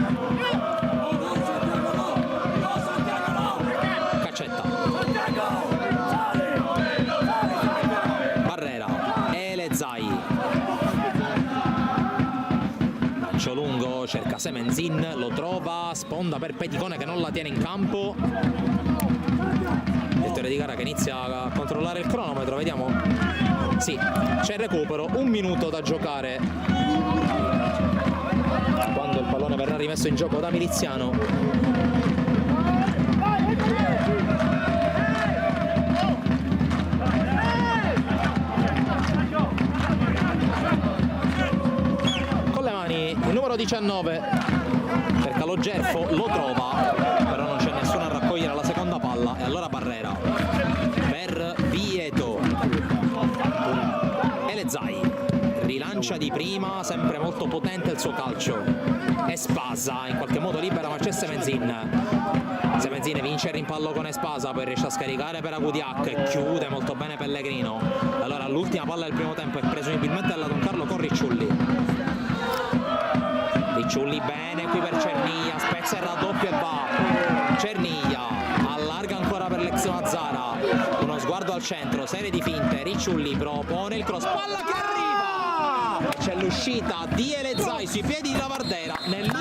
Speaker 2: Caccetta, Zai, lancio lungo, cerca Semenzin, lo trova, sponda per Pedicone che non la tiene in campo. Direttore di gara che inizia a controllare il cronometro, vediamo. Sì, c'è il recupero, un minuto da giocare quando il pallone verrà rimesso in gioco da Miliziano. Il numero 19 cerca lo Gerfo, lo trova, però non c'è nessuno a raccogliere la seconda palla e allora Barrera per Vieto, Elezai rilancia di prima, sempre molto potente il suo calcio, e Spasa in qualche modo libera ma c'è Semenzin vince il rimpallo con Espasa, poi riesce a scaricare per Agudiac e chiude molto bene Pellegrino. Allora l'ultima palla del primo tempo è presumibilmente dalla Don Carlo con Ricciulli bene qui per Cerniglia, spezza il raddoppio e va Cerniglia, allarga ancora per l'ex Mazzara, uno sguardo al centro, serie di finte, Ricciulli propone il cross, palla che arriva e c'è l'uscita di Elezai sui piedi di Lavardera nel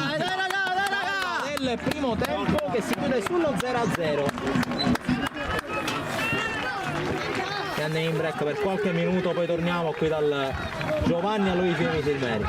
Speaker 2: primo tempo che si chiude sullo 0-0 e andiamo in break per qualche minuto, poi torniamo qui dal Giovanni a Luigi Silveri.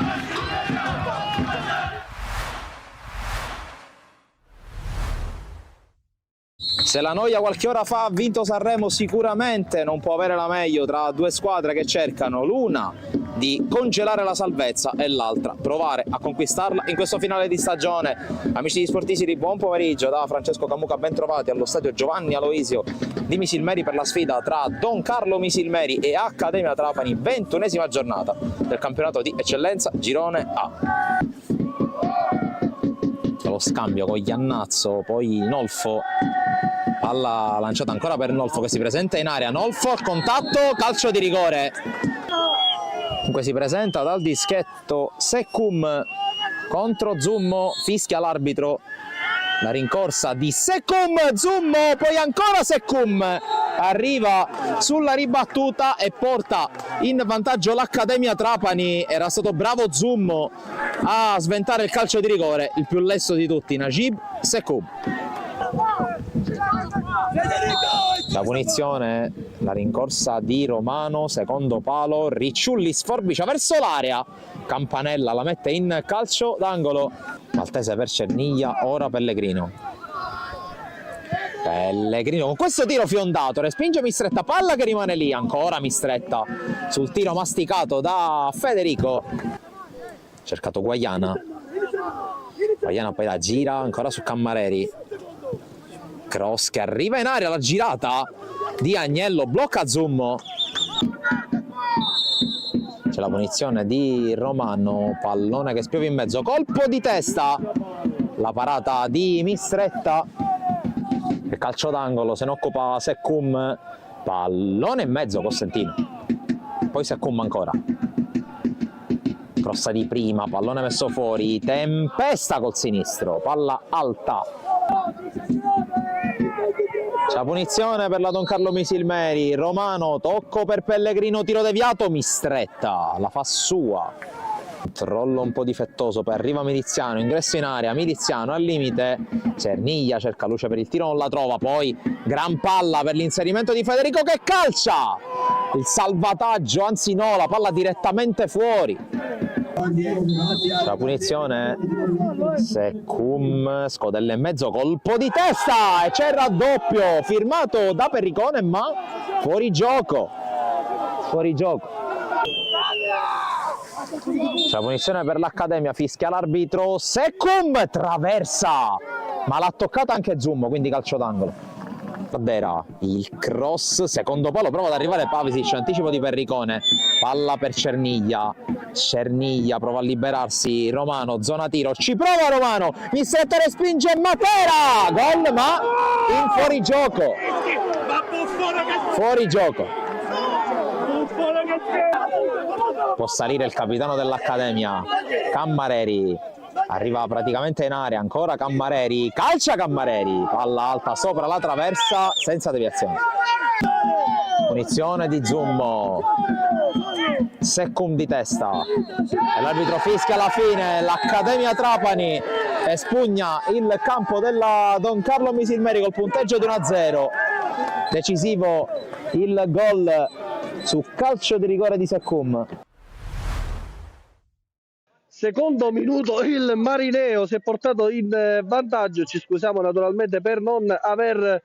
Speaker 2: Se la Noia qualche ora fa ha vinto Sanremo, sicuramente non può avere la meglio tra due squadre che cercano l'una di congelare la salvezza e l'altra provare a conquistarla in questo finale di stagione. Amici di Sportisiri, buon pomeriggio da Francesco Camuca, ben trovati allo stadio Giovanni Aloisio di Misilmeri per la sfida tra Don Carlo Misilmeri e Accademia Trapani, 21esima giornata del campionato di eccellenza Girone A. Lo scambio con Iannazzo, poi Nolfo, palla lanciata ancora per Nolfo che si presenta in area, Nolfo al contatto, calcio di rigore. Comunque si presenta dal dischetto Secum contro Zummo, fischia l'arbitro la rincorsa di Secum, Zummo, poi ancora Secum, arriva sulla ribattuta e porta in vantaggio l'Accademia Trapani. Era stato bravo Zummo a sventare il calcio di rigore, il più lesto di tutti, Najib Secum. La punizione, la rincorsa di Romano, secondo palo, Ricciulli sforbicia verso l'area, Campanella la mette in calcio d'angolo, Maltese per Cerniglia, ora Pellegrino. Pellegrino con questo tiro fiondato, respinge Mistretta, palla che rimane lì, ancora Mistretta sul tiro masticato da Federico, cercato Guaiana, Guaiana poi la gira ancora su Cammareri, cross che arriva in area, la girata di Agnello, blocca Zummo, c'è la punizione di Romano, pallone che spiove in mezzo, colpo di testa, la parata di Mistretta, il calcio d'angolo, se ne occupa Secum, pallone in mezzo Costantino, poi Secum ancora, crossa di prima, pallone messo fuori, tempesta col sinistro, palla alta. C'è la punizione per la Don Carlo Misilmeri, Romano, tocco per Pellegrino, tiro deviato, Mistretta la fa sua, controllo un po' difettoso, poi arriva Miliziano, ingresso in area, Miliziano al limite, Cerniglia cerca luce per il tiro, non la trova, poi gran palla per l'inserimento di Federico che calcia, il salvataggio, anzi no, la palla direttamente fuori. La punizione, Secum, scodella in mezzo, colpo di testa e c'è il raddoppio firmato da Perricone, ma fuori gioco, fuori gioco. La punizione per l'Accademia, fischia l'arbitro, Secum traversa, ma l'ha toccata anche Zummo, quindi calcio d'angolo. Era il cross, secondo palo, prova ad arrivare Pavisic, anticipo di Perricone, palla per Cerniglia, Cerniglia prova a liberarsi, Romano, zona tiro, ci prova Romano, Mistretta respinge Matera, gol ma in fuorigioco, fuorigioco. Può salire il capitano dell'Accademia, Cammareri, arriva praticamente in area, ancora Cammareri, calcia Cammareri, palla alta sopra la traversa senza deviazione. Punizione di Zummo, Secum di testa e l'arbitro fischia alla fine, l'Accademia Trapani espugna il campo della Don Carlo Misilmeri col punteggio di 1-0, decisivo il gol su calcio di rigore di Secum.
Speaker 5: Secondo minuto il Marineo si è portato in vantaggio, ci scusiamo naturalmente per non aver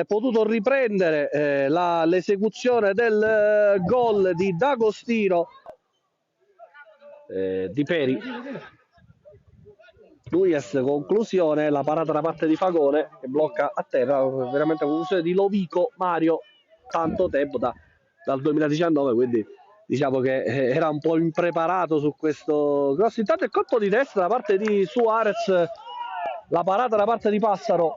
Speaker 5: potuto riprendere l'esecuzione del gol di D'Agostino, di Peri. Nuies, conclusione, la parata da parte di Fagone che blocca a terra, veramente conclusione di Lovico Mario, tanto tempo dal 2019, quindi diciamo che era un po' impreparato su questo grosso. Intanto il colpo di testa da parte di Suarez, la parata da parte di Passaro,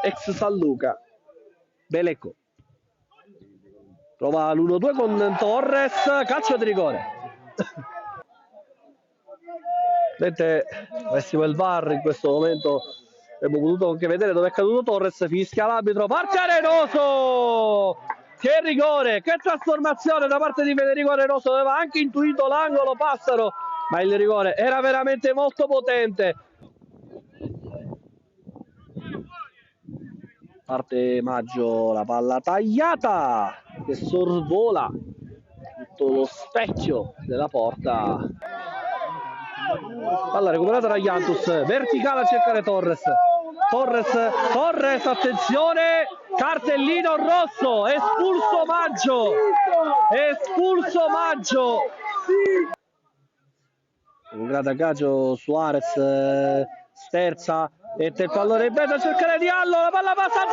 Speaker 5: ex San Luca. Belecco prova l'1-2 con Torres, calcio di rigore. Vedete, avessimo il VAR in questo momento abbiamo potuto anche vedere dove è caduto Torres, fischia l'arbitro, parte Arenoso! Che rigore, che trasformazione da parte di Federico Arenoso, aveva anche intuito l'angolo Passaro, ma il rigore era veramente molto potente. Parte Maggio, la palla tagliata che sorvola tutto lo specchio della porta. Palla recuperata da Iantus, verticale a cercare Torres. Torres, attenzione, cartellino rosso, espulso Maggio. Un gratacagio Suarez, sterza, mette il pallone in mezzo a cercare Diallo, la palla passa a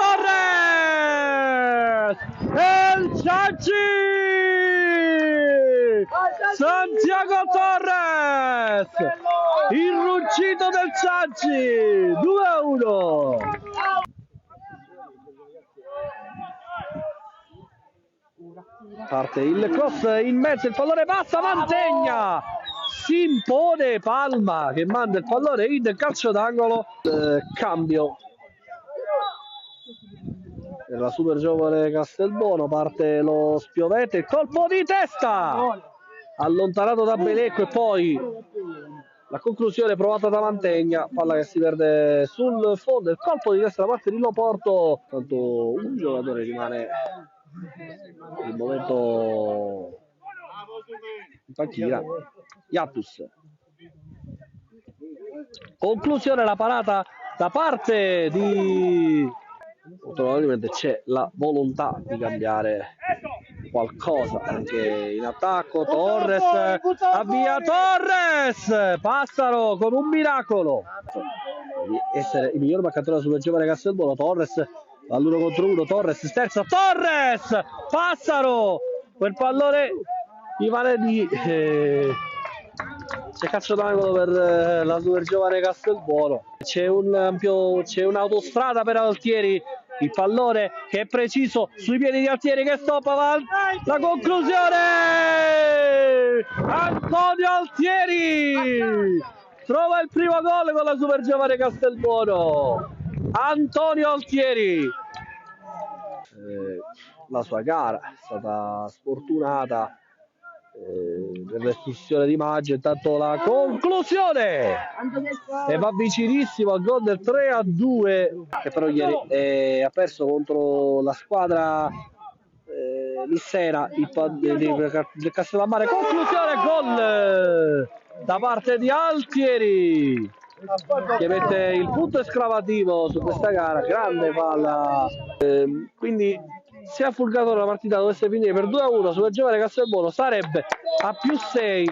Speaker 5: Torres! E il Ciacci! Santiago Torres! Il ruggito del Ciacci! 2-1! Parte il cross in mezzo, il pallone passa, Mantegna! Si impone Palma che manda il pallone in calcio d'angolo. Cambio per la super giovane Castelbuono, parte lo Spiovente, il colpo di testa allontanato da Belecco e poi la conclusione provata da Mantegna, palla che si perde sul fondo, il colpo di testa da parte di Loporto, tanto un giocatore rimane il momento in panchina, Iattus. Conclusione la parata da parte di... Probabilmente c'è la volontà di cambiare qualcosa anche in attacco. Torres, avvia Torres, Passaro con un miracolo di essere il miglior marcatore super giovane Castelbuono. Torres all'1 contro 1, Torres sterza, Torres, Passaro, quel pallone gli vale di c'è calcio d'angolo per la super giovane Castelbuono. C'è un'autostrada per Altieri, il pallone che è preciso sui piedi di Altieri che stoppa la conclusione. Antonio Altieri trova il primo gol con la super giovane Castelbuono. Antonio Altieri, la sua gara è stata sfortunata per l'espulsione di Maggio, intanto la conclusione e va vicinissimo al gol del 3-2 che però ieri ha perso contro la squadra Lissera del Castellammare. Conclusione, gol da parte di Altieri che mette il punto esclamativo su questa gara, grande palla, quindi se a Fulgatore la partita dovesse finire per 2-1 sulla giovane Castelbuono sarebbe a +6.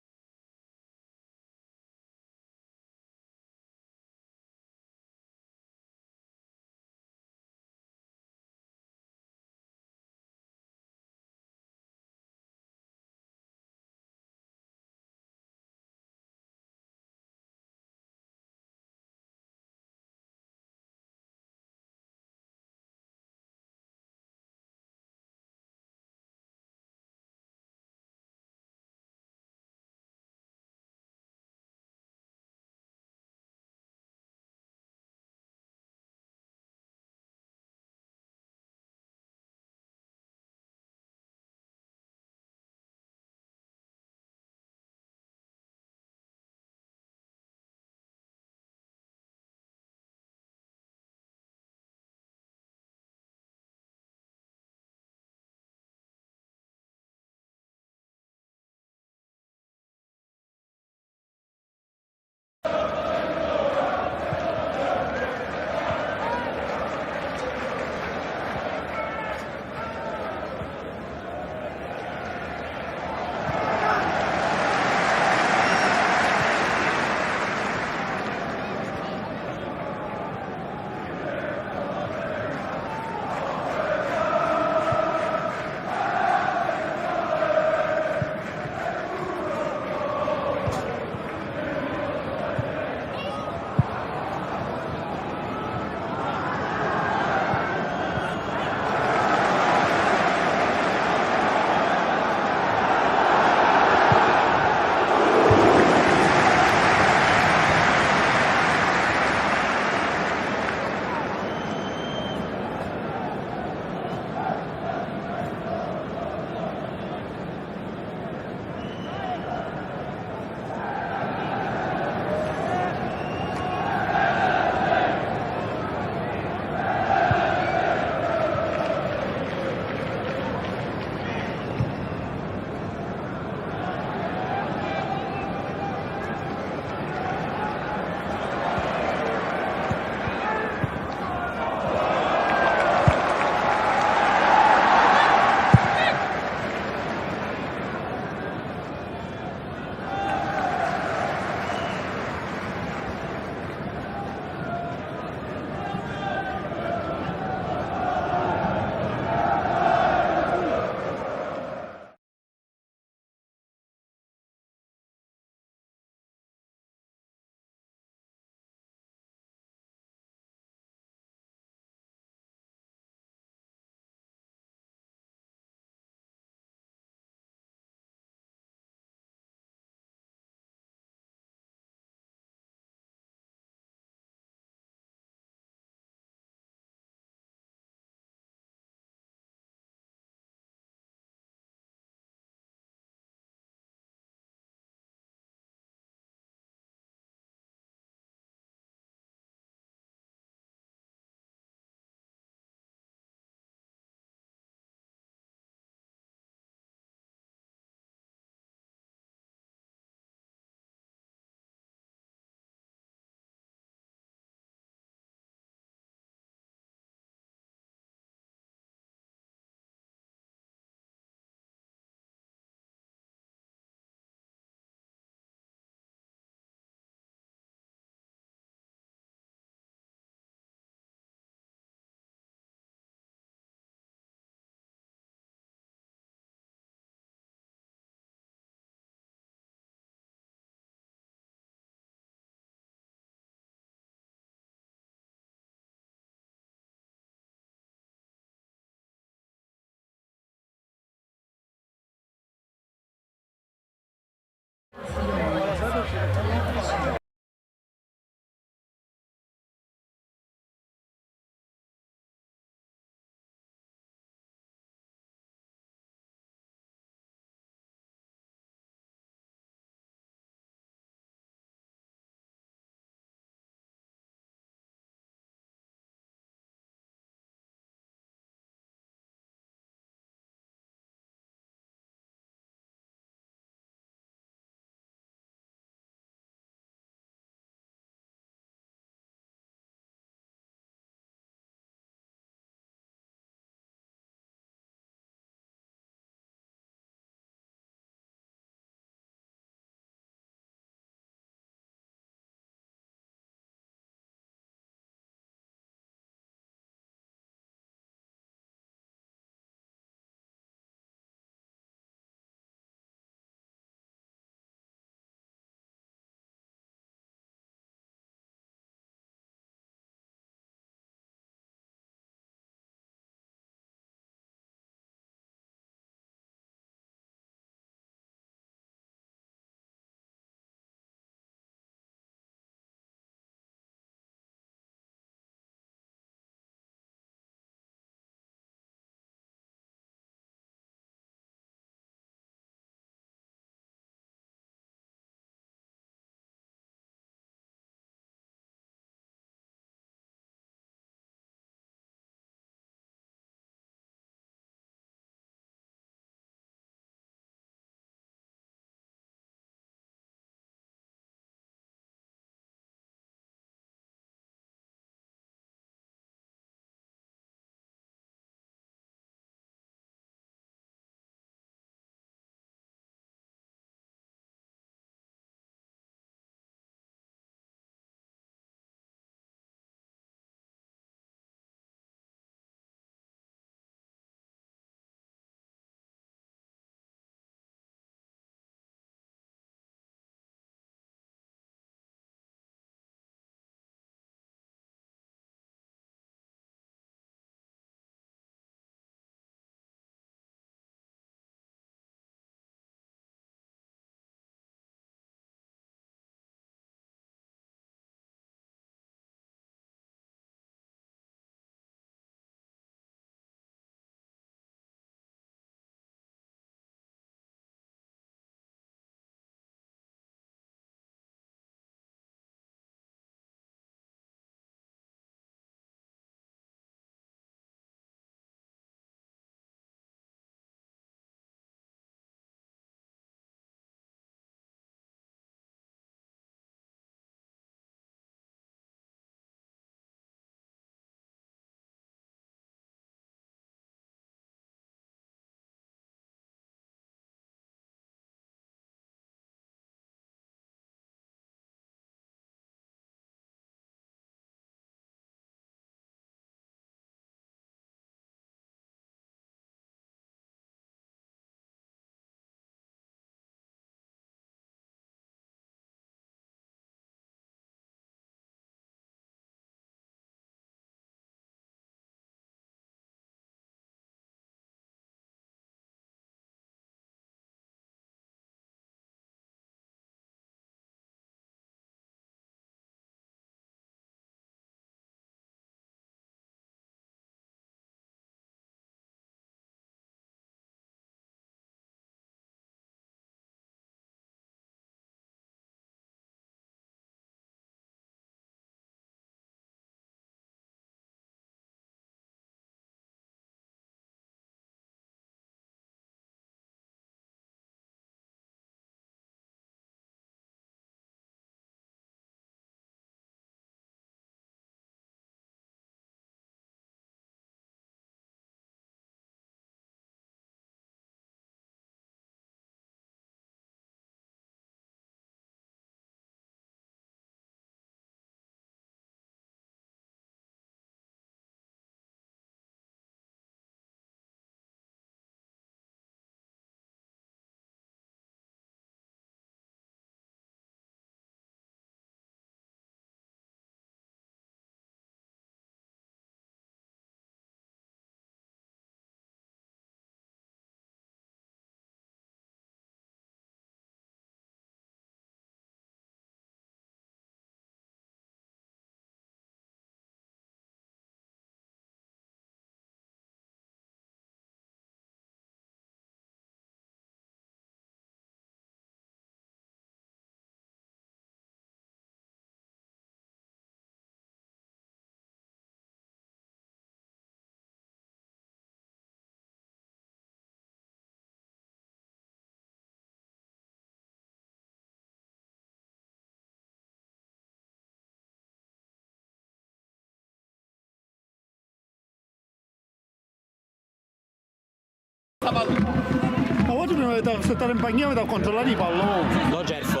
Speaker 3: Ma voi prima di stare in panchina da controllare i palloni.
Speaker 2: Lo Gerfo,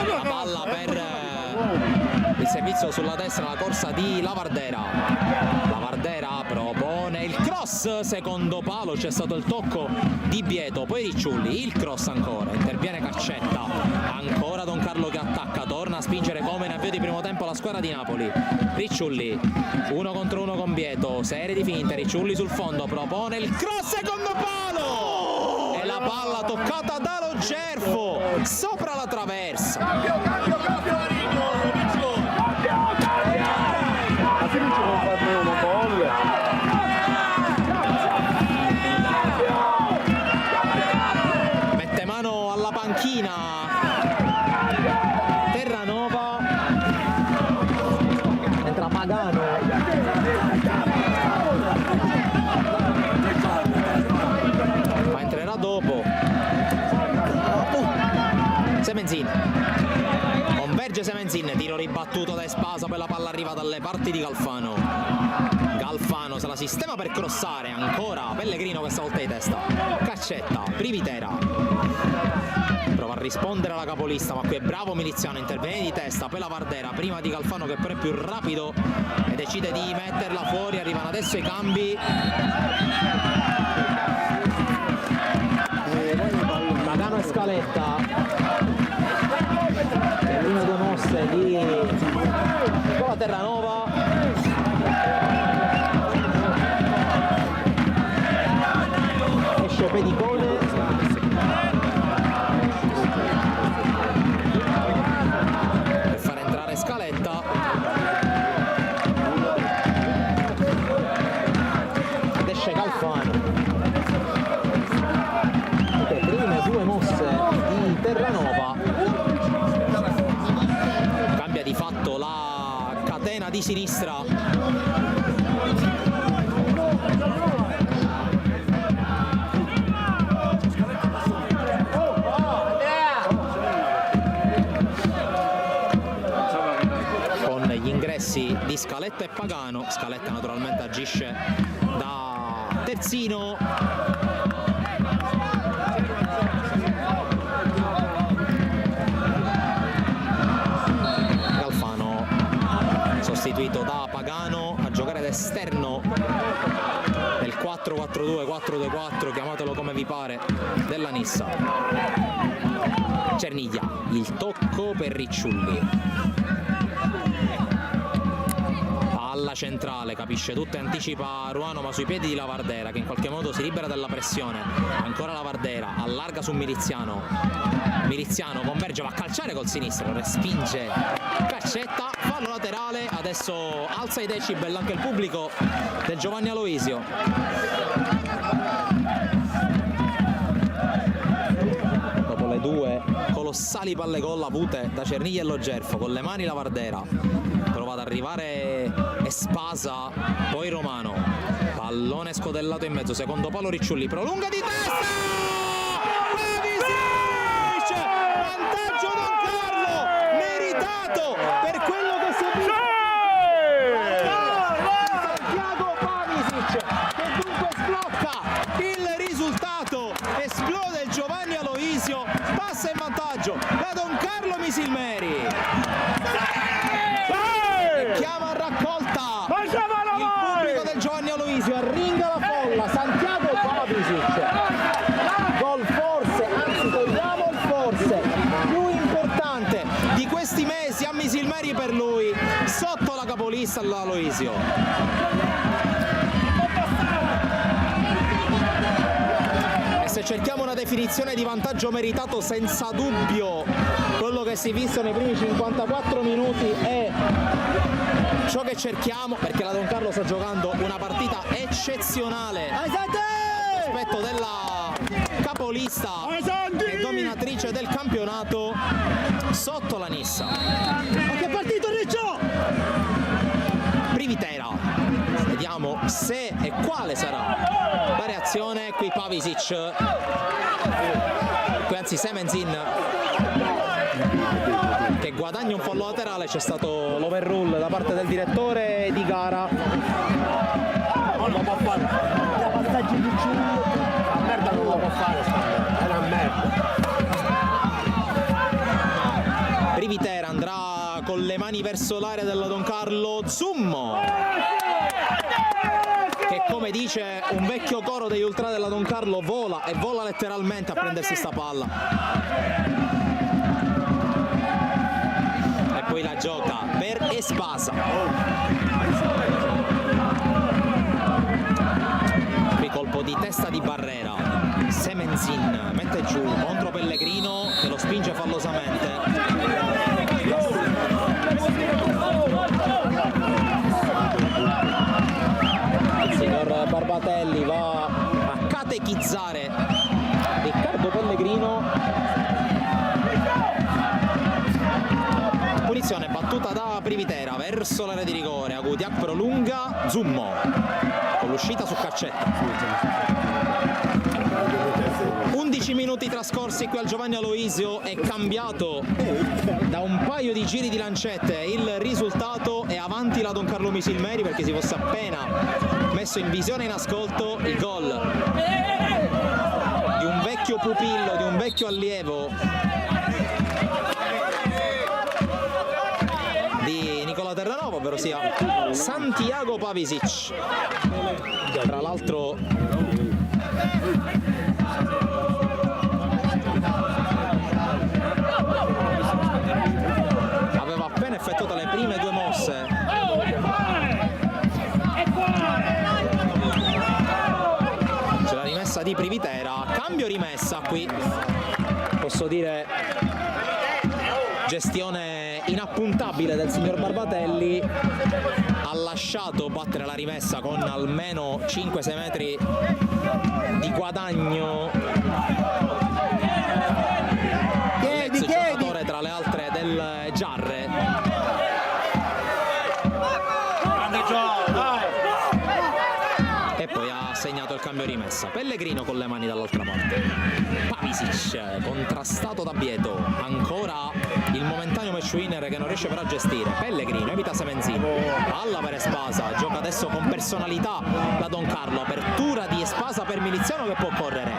Speaker 2: la palla per il servizio sulla destra, la corsa di Lavardera. Lavardera propone il cross, secondo palo, c'è stato il tocco di Bieto, poi Ricciulli, il cross ancora, interviene Caccetta, ancora Don Carlo che attacca, torna a spingere come in avvio di primo tempo la squadra di Napoli. Ricciulli, 1 contro 1 con Bieto, serie di finte, Ricciulli sul fondo, propone il cross, secondo palo! E la palla toccata da Lo Gerfo, sopra la traversa. Mette mano alla panchina Terranova, entra Pagano, ma entrerà dopo Semenzin. Converge Semenzin, tiro ribattuto da Espasa, poi la palla arriva dalle parti di Galfano. Galfano se la sistema per crossare, ancora Pellegrino questa volta di testa. Caccetta, Privitera. Prova a rispondere alla capolista, ma qui è bravo Miliziano, interviene di testa, poi Lavardera, prima di Galfano che però è più rapido e decide di metterla fuori, arrivano adesso i cambi. Pagano e Scaletta. Prima due mosse di la Terranova, esce Pedicone, per far entrare Scaletta ed esce Galfano. Le prime due mosse di Terranova, cambia di fatto la catena di sinistra. Con gli ingressi di Scaletta e Pagano. Scaletta naturalmente agisce da terzino. Sostituito da Pagano a giocare d'esterno nel 4-4-2, 4-2-4, chiamatelo come vi pare, della Nissa. Cerniglia, il tocco per Ricciulli. Palla centrale, capisce tutto e anticipa Ruano, ma sui piedi di Lavardera che in qualche modo si libera dalla pressione. Ancora Lavardera, allarga su Miliziano. Miliziano converge, va a calciare col sinistro, respinge Caccetta, fallo laterale, adesso alza i decibel anche il pubblico del Giovanni Aloisio. Dopo le due colossali palle gol avute da Cerniglia e Lo Gerfo, con le mani Lavardera, prova ad arrivare Espasa, poi Romano, pallone scodellato in mezzo, secondo palo Ricciulli, prolunga di testa! Vantaggio Don Carlo, meritato per quello che si è visto. Santiago Pavisic, che dunque sblocca il risultato, esplode il Giovanni Aloisio, passa in vantaggio da Don Carlo Misilmeri. E chiama a raccolta il pubblico del Giovanni Aloisio, arringa la folla, Santiago Pavisic. Gol forse, anzi togliamo il forse, più importante di questi mesi a Misilmeri per lui, sotto la capolista all'Aloisio. E se cerchiamo una definizione di vantaggio meritato, senza dubbio quello che si è visto nei primi 54 minuti è ciò che cerchiamo, perché la Don Carlo sta giocando una partita eccezionale rispetto della capolista e dominatrice del campionato sotto la Nissa.
Speaker 3: Ma che partito Riccio?
Speaker 2: Privitera, vediamo se e quale sarà la reazione. Qui Pavisic, qui anzi Semenzin che guadagna un fallo laterale, c'è stato l'overrule da parte del direttore di gara.
Speaker 3: Passaggi di giù, merda.
Speaker 4: lo può fare sta, è una merda.
Speaker 2: Privitera andrà con le mani verso l'area della Don Carlo. Zummo, che come dice un vecchio coro degli ultra della Don Carlo vola, e vola letteralmente a prendersi sta palla. E poi la gioca per Espasa. Qui colpo di testa di Barrera. Semenzin mette giù contro Pellegrino che lo spinge fallosamente. Il signor Barbatelli va a catechizzare Riccardo Pellegrino. Punizione battuta da Privitera verso l'area di rigore. Agutiac prolunga. Zummo con l'uscita su Caccetta. 11 minuti trascorsi qui al Giovanni Aloisio. È cambiato da un paio di giri di lancette il risultato, è avanti la Don Carlo Misilmeri perché si fosse appena messo in visione e in ascolto il gol di un vecchio pupillo, di un vecchio allievo di Nicola Terranova, ovvero sia Santiago Pavisic. Tra l'altro aveva appena effettuato le prime due mosse. C'è la rimessa di Privitera, cambio rimessa qui, posso dire gestione inappuntabile del signor Barbatelli. Ha lasciato battere la rimessa con almeno 5-6 metri di guadagno. L'ex giocatore tra le altre del Giarre. E poi ha segnato il cambio rimessa. Pellegrino con le mani dall'altra parte. Pavisic contrastato da Bieto. Ancora il momentaneo match winner che non riesce però a gestire. Pellegrino evita Semenzino. Palla per Espasa. Gioca adesso con personalità la Don Carlo. Apertura di Espasa per Miliziano che può correre.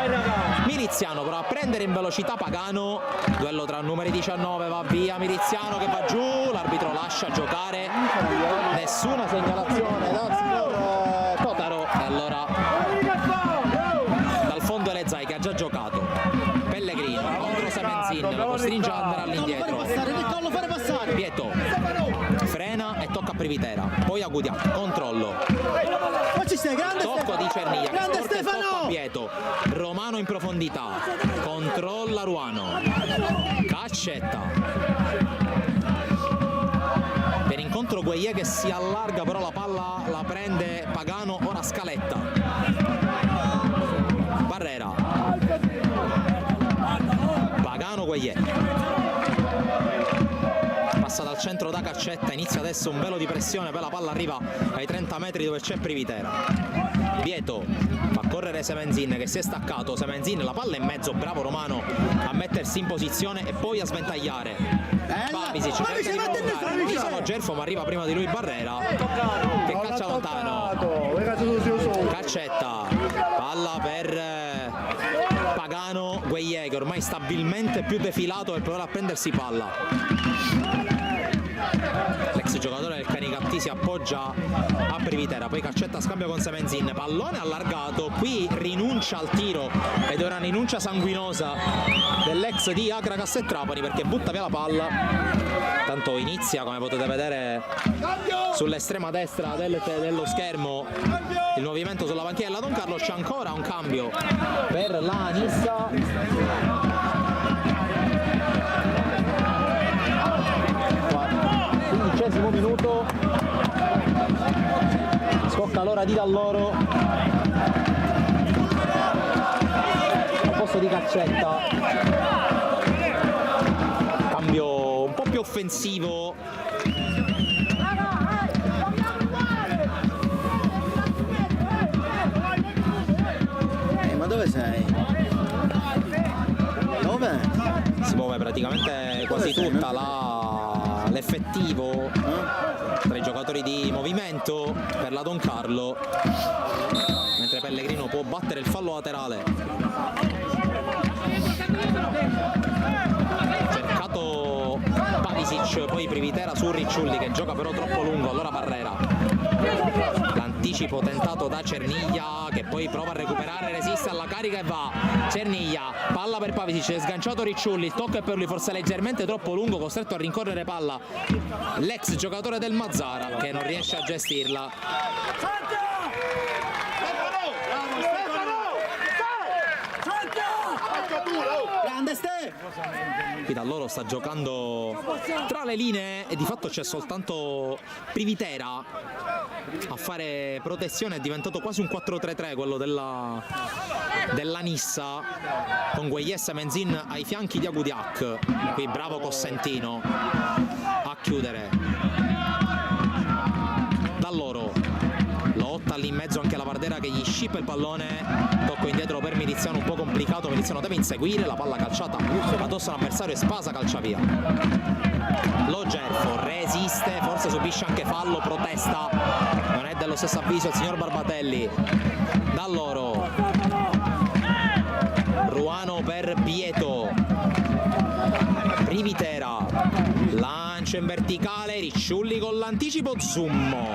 Speaker 2: Miliziano però a prendere in velocità Pagano. Duello tra numeri 19. Va via Miliziano che va giù. L'arbitro lascia giocare. Nessuna segnalazione dal signor Totaro. E allora dal fondo Elezai che ha già giocato. Pellegrino contro Semenzin, lo costringe ad andare all'indietro. Bieto frena e tocca a Privitera, poi a Gudiac, controllo, tocco di Cerniglia, sporca il tocco a Bieto. Romano in profondità, controlla Ruano, Caccetta, per incontro Gueye che si allarga, però la palla la prende Pagano. Ora Scaletta, Barrera, Pagano, Gueye, passa dal centro da Caccetta, inizia adesso un velo di pressione, poi la palla arriva ai 30 metri dove c'è Privitera. Bieto fa correre Semenzin che si è staccato. Semenzin, la palla in mezzo, bravo Romano a mettersi in posizione e poi a sventagliare. Pavisic bravo Gerfo, ma arriva prima di lui Barrera che caccia lontano. Caccetta, palla per Pagano. Gueye che ormai stabilmente più defilato e proverà a prendersi palla. L'ex giocatore del Canicattì si appoggia a Privitera, poi Caccetta scambia con Semenzin, pallone allargato, qui rinuncia al tiro ed è una rinuncia sanguinosa dell'ex di Acra Casset Trapani perché butta via la palla. Tanto inizia, come potete vedere sull'estrema destra dello schermo, il movimento sulla panchina della Don Carlo. C'è ancora un cambio per la Nissa. 15° minuto, scocca l'ora di Dall'Oro al posto di Caccetta, cambio un po' più offensivo.
Speaker 4: Ma dove sei? Dove?
Speaker 2: Si muove praticamente quasi tutta l'effettivo tra i giocatori di movimento per la Don Carlo, mentre mentre Pellegrino può battere il fallo laterale. Cercato Pavisic, poi Privitera su Ricciulli che gioca però troppo lungo, allora Barrera. L'anticipo tentato da Cerniglia che poi prova a recuperare, resiste alla carica e va. Cerniglia, palla per Pavisic, è sganciato Ricciulli, il tocco è per lui forse leggermente troppo lungo, costretto a rincorrere palla l'ex giocatore del Mazzara che non riesce a gestirla.
Speaker 4: Grande Ste!
Speaker 2: Qui da loro sta giocando tra le linee e di fatto c'è soltanto Privitera a fare protezione. È diventato quasi un 4-3-3 quello della Nissa, con Gueyes e Menzin ai fianchi di Agudiak. Qui bravo Cossentino a chiudere. Da loro lotta lì in mezzo anche la Vardera che gli scippa il pallone, tocco indietro per Miliziano un po' complicato, Miliziano deve inseguire, la palla calciata addosso all'avversario e Spasa calcia via. Lo Gerfo resiste, forse subisce anche fallo, protesta, non è dello stesso avviso il signor Barbatelli. Da loro Ruano per Bieto, Privitera, lancio in verticale, Ricciulli con l'anticipo, Zummo.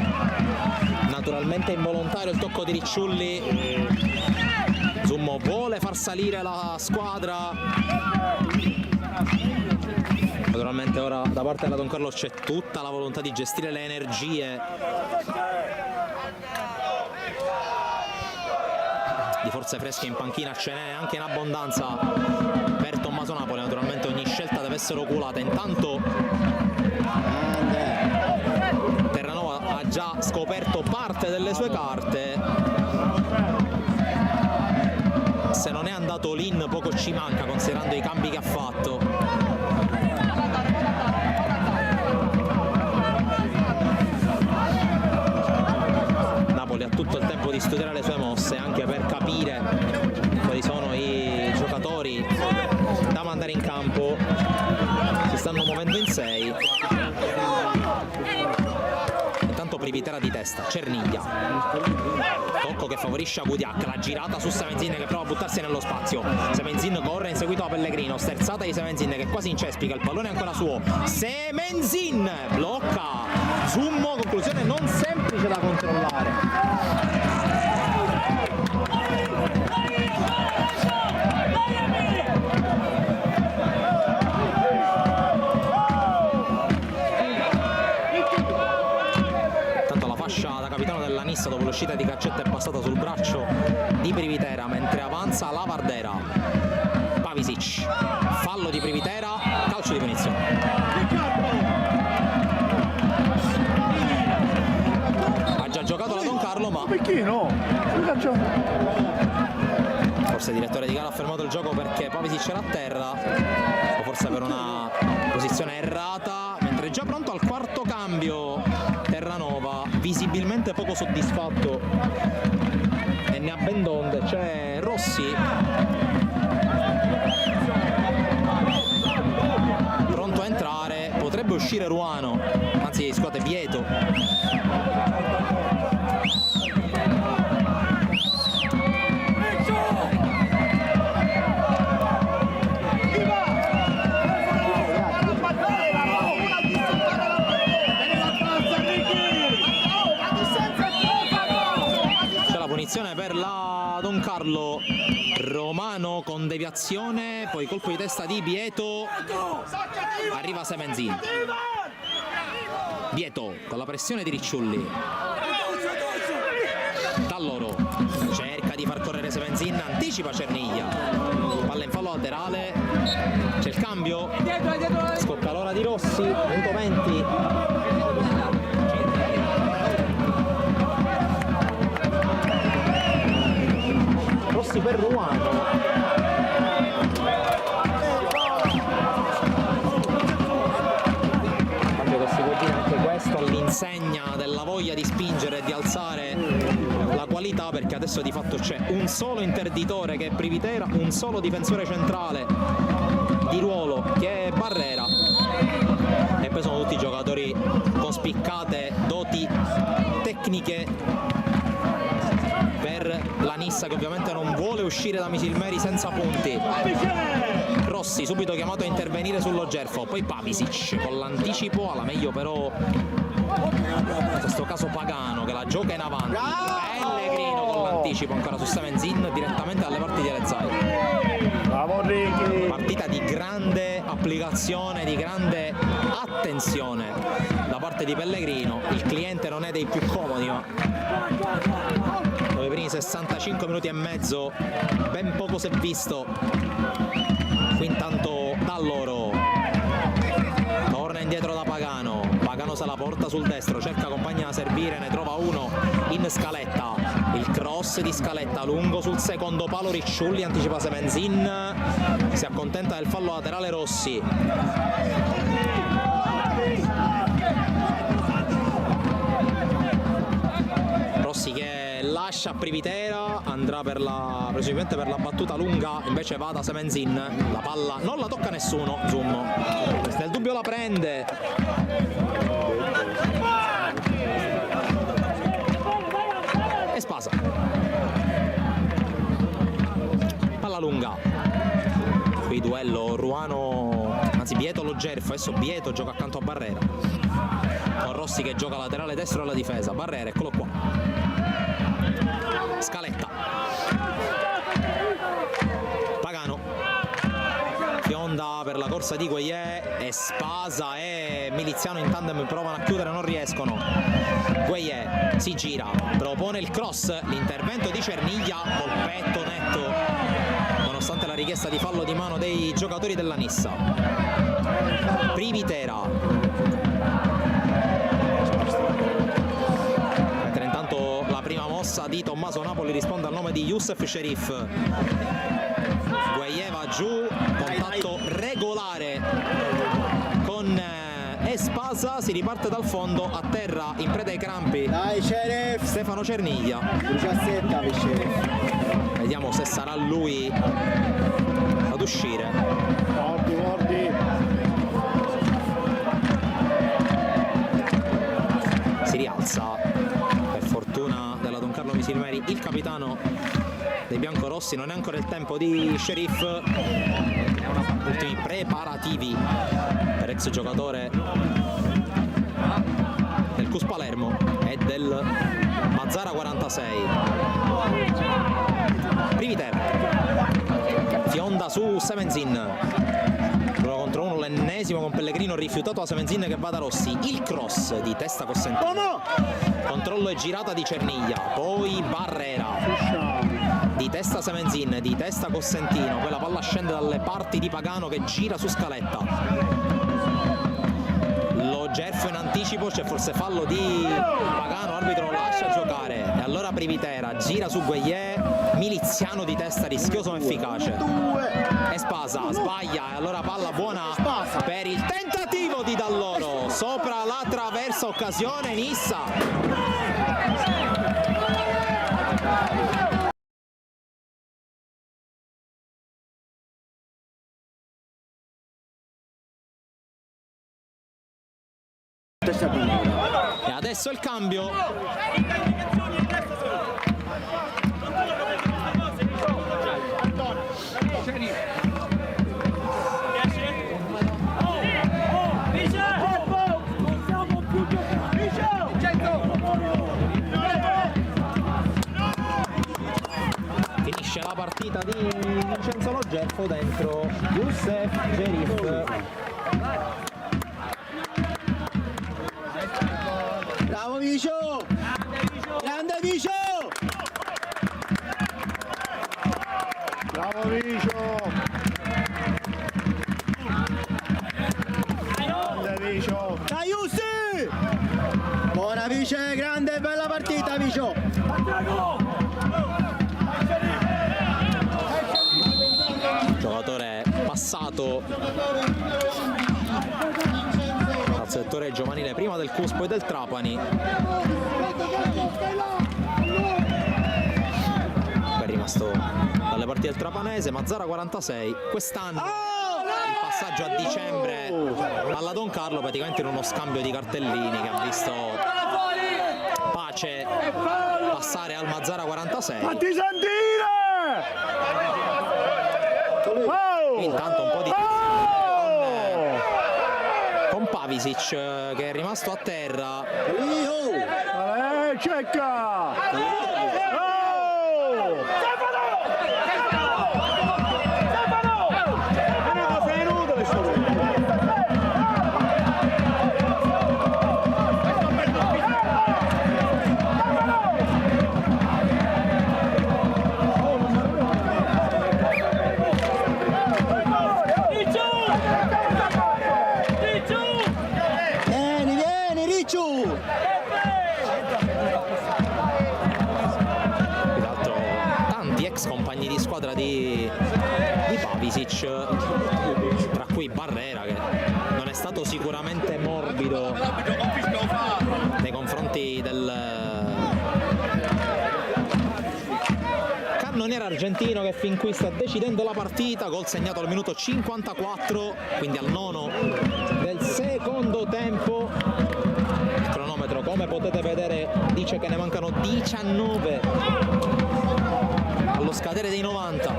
Speaker 2: Naturalmente involontario il tocco di Ricciulli. Zummo vuole far salire la squadra. Naturalmente ora da parte della Don Carlo c'è tutta la volontà di gestire le energie di forze fresche in panchina, ce n'è anche in abbondanza per Tommaso Napoli. Naturalmente ogni scelta deve essere oculata. Intanto Terranova ha già scoperto parte delle sue carte. Se non è andato l'in poco ci manca, considerando i cambi che ha fatto. Napoli ha tutto il tempo di studiare le sue mosse, anche per capire quali sono i giocatori da mandare in campo. Si stanno muovendo in 6. Intanto Privitera di testa, Cerniglia, tocco che favorisce Agudiak, la girata su Semenzin che prova a buttarsi nello spazio. Semenzin corre inseguito da Pellegrino, sterzata di Semenzin che quasi incespica, il pallone è ancora suo. Semenzin blocca Zummo, conclusione non semplice da controllare. Dopo l'uscita di Caccetta è passata sul braccio di Privitera, mentre avanza la Vardera. Pavisic, fallo di Privitera, calcio di punizione. Ha già giocato la Don Carlo, ma
Speaker 3: Perché no?
Speaker 2: forse il direttore di gara ha fermato il gioco perché Pavisic era a terra, o forse per una posizione errata, mentre è già pronto al quarto cambio Terranova, visibilmente poco soddisfatto e ne ha ben donde. C'è Rossi pronto a entrare, potrebbe uscire Ruano, anzi scusate Bieto. Per la Don Carlo, Romano con deviazione, poi colpo di testa di Bieto, arriva Semenzin. Bieto con la pressione di Ricciulli, da loro cerca di far correre Semenzin, anticipa Cerniglia, palla in fallo laterale, c'è il cambio, scoppia l'ora di Rossi, minuto 20. Per Ruano, cambio che si può dire anche questo all'insegna della voglia di spingere e di alzare la qualità, perché adesso di fatto c'è un solo interditore che è Privitera, un solo difensore centrale di ruolo che è Barrera, e poi sono tutti giocatori con spiccate doti tecniche per la Nissa, che ovviamente non vuole uscire da Misilmeri senza punti. Rossi subito chiamato a intervenire sullo Gerfo, poi Pavisic con l'anticipo, alla meglio però in questo caso Pagano che la gioca in avanti. Pellegrino con l'anticipo ancora su Semenzin direttamente dalle parti di Alezzai. Partita di grande applicazione, di grande attenzione da parte di Pellegrino. Il cliente non è dei più comodi, ma dopo i primi 65 minuti e mezzo ben poco si è visto. Qui intanto Dall'Oro torna indietro da Pagano, Pagano se la porta sul destro, cerca compagni da servire, ne trova uno in Scaletta, il cross di Scaletta lungo sul secondo palo, Ricciulli anticipa Semenzin, si accontenta del fallo laterale Rossi. Rossi che lascia Privitera, andrà presumibilmente per la battuta lunga, invece va da Semenzin, la palla non la tocca nessuno, Zummo nel dubbio la prende. E Spasa, palla lunga, qui duello Ruano, anzi Bieto lo Gerfo, adesso Bieto gioca accanto a Barrera, con Rossi che gioca laterale destro alla difesa, Barrera eccolo qua, Scaletta, Pagano, fionda per la corsa di Gueye e Spasa e Miliziano in tandem provano a chiudere, non riescono. Gueye si gira, propone il cross, l'intervento di Cerniglia, colpetto netto nonostante la richiesta di fallo di mano dei giocatori della Nissa. Privitera, mentre intanto la prima mossa di Tommaso Napoli risponde al nome di Youssef Sherif. Gueye va giù, contatto regolare con Espasa, si riparte dal fondo, a terra in preda ai crampi
Speaker 4: Dai Sheriff!
Speaker 2: Stefano Cerniglia.
Speaker 4: 17 per Sheriff.
Speaker 2: Vediamo se sarà lui ad uscire.
Speaker 4: Mordi.
Speaker 2: Si rialza, per fortuna della Don Carlo Misilmeri, il capitano dei biancorossi. Non è ancora il tempo di Sherif, ultimi preparativi per ex giocatore del Cus Palermo e del Mazzara 46. Priviter fionda su Semenzin, 1 contro 1 l'ennesimo con Pellegrino rifiutato da Semenzin che va da Rossi, il cross di testa Cosentino, controllo e girata di Cerniglia, poi Barrera, di testa Semenzin, di testa Cosentino, poi la palla scende dalle parti di Pagano che gira su Scaletta, lo Gerfo in anticipo, c'è forse fallo di Pagano, arbitro lo lascia giocare e allora Privitera gira su Gueye, Miliziano di testa rischioso ma efficace, e Spasa sbaglia e allora palla buona per il tentativo di Dall'Oro sopra la traversa, occasione Nissa. E adesso il cambio. Finisce la partita di Vincenzo Lo Gerfo dentro Youssef Sherif.
Speaker 4: Bravo Vicio! Grande Vicio! Bravo Vicio! Grande Vicio! Dai Jussi! Buona Vice, grande bella partita Vicio!
Speaker 2: Giocatore passato al settore giovanile prima del Cus poi del Trapani, poi è rimasto dalle parti del trapanese. Mazzara 46, quest'anno il passaggio a dicembre alla Don Carlo praticamente in uno scambio di cartellini che ha visto capace passare al Mazzara 46.
Speaker 3: Fatti sentire! Oh!
Speaker 2: Intanto un po' di con Pavisic che è rimasto a terra.
Speaker 3: Cecca!
Speaker 4: Vieni Ricciu!
Speaker 2: Peraltro tanti ex compagni di squadra di Pavisic, tra cui Barrera, che non è stato sicuramente morbido nei confronti del cannoniere argentino, che fin qui sta decidendo la partita. Gol segnato al minuto 54, quindi al nono del secondo tempo. Il cronometro, come potete vedere, dice che ne mancano 19 allo scadere dei 90.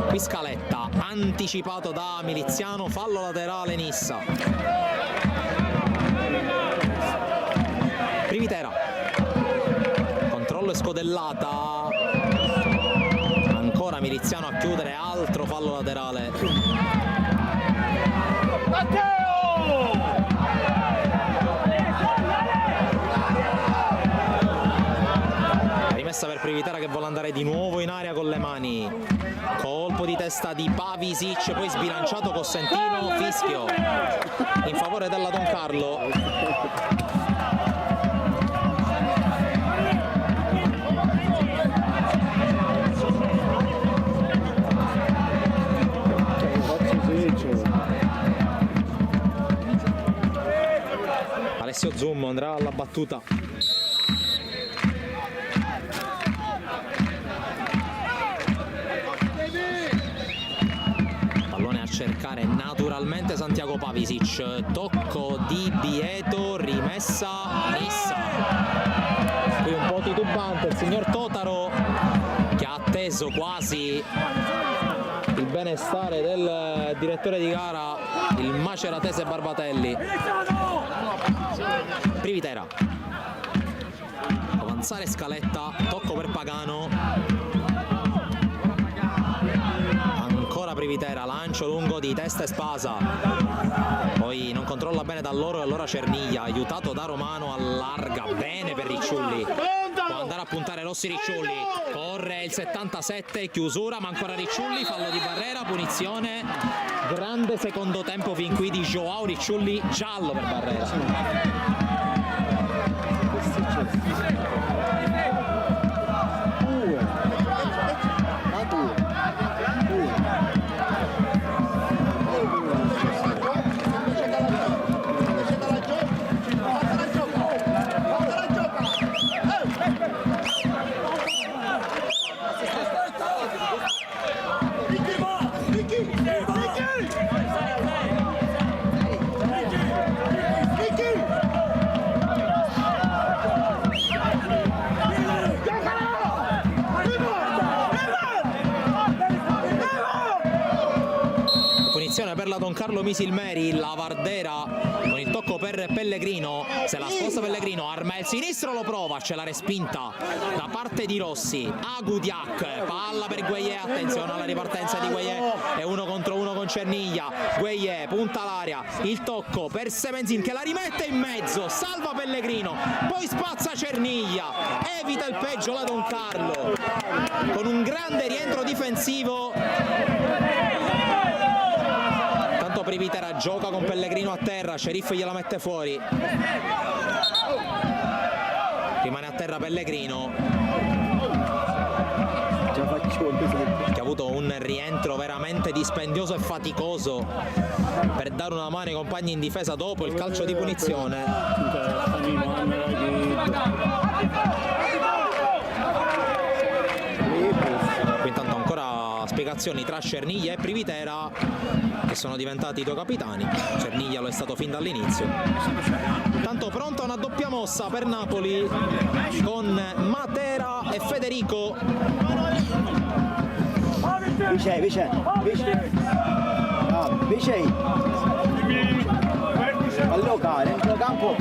Speaker 2: Qui Scaletta, anticipato da Miliziano, fallo laterale Nissa. Privitera, controllo e scodellata, ancora Miliziano a chiudere, altro fallo laterale. Rimessa per Privitera che vuole andare di nuovo in area con le mani. Colpo di testa di Pavisic, poi sbilanciato Cosentino, fischio in favore della Don Carlo. Alessio Zummo andrà alla battuta. Pallone a cercare naturalmente Santiago Pavisic, tocco di Bieto, rimessa Nissa. Qui un po' titubante il signor Totaro, che ha atteso quasi il benestare del direttore di gara, il maceratese Barbatelli. Privitera, avanzare Scaletta, tocco per Pagano, ancora Privitera, lancio lungo di testa e spasa, poi non controlla bene Dall'Oro e allora Cerniglia, aiutato da Romano, allarga bene per Ricciulli, può andare a puntare Rossi. Ricciulli corre il 77, chiusura, ma ancora Ricciulli, fallo di Barrera, punizione. Grande secondo tempo fin qui di Joao Ricciulli, giallo per Barrera. Per la Don Carlo Misilmeri, la Vardera con il tocco per Pellegrino, se la sposta Pellegrino, arma il sinistro, lo prova, c'è la respinta da parte di Rossi. Agudiak, palla per Gueye, attenzione alla ripartenza di Gueye, è 1 contro 1 con Cerniglia. Gueye punta l'area, il tocco per Semenzin che la rimette in mezzo, salva Pellegrino, poi spazza Cerniglia, evita il peggio la Don Carlo con un grande rientro difensivo. Privitera gioca con Pellegrino a terra, Sheriff gliela mette fuori, rimane a terra Pellegrino, che ha avuto un rientro veramente dispendioso e faticoso per dare una mano ai compagni in difesa dopo il calcio di punizione. Qui intanto ancora relazioni tra Cerniglia e Privitera, che sono diventati i due capitani. Cerniglia lo è stato fin dall'inizio. Tanto pronta una doppia mossa per Napoli con Matera e Federico.
Speaker 4: Vicei. Allocare, dentro campo.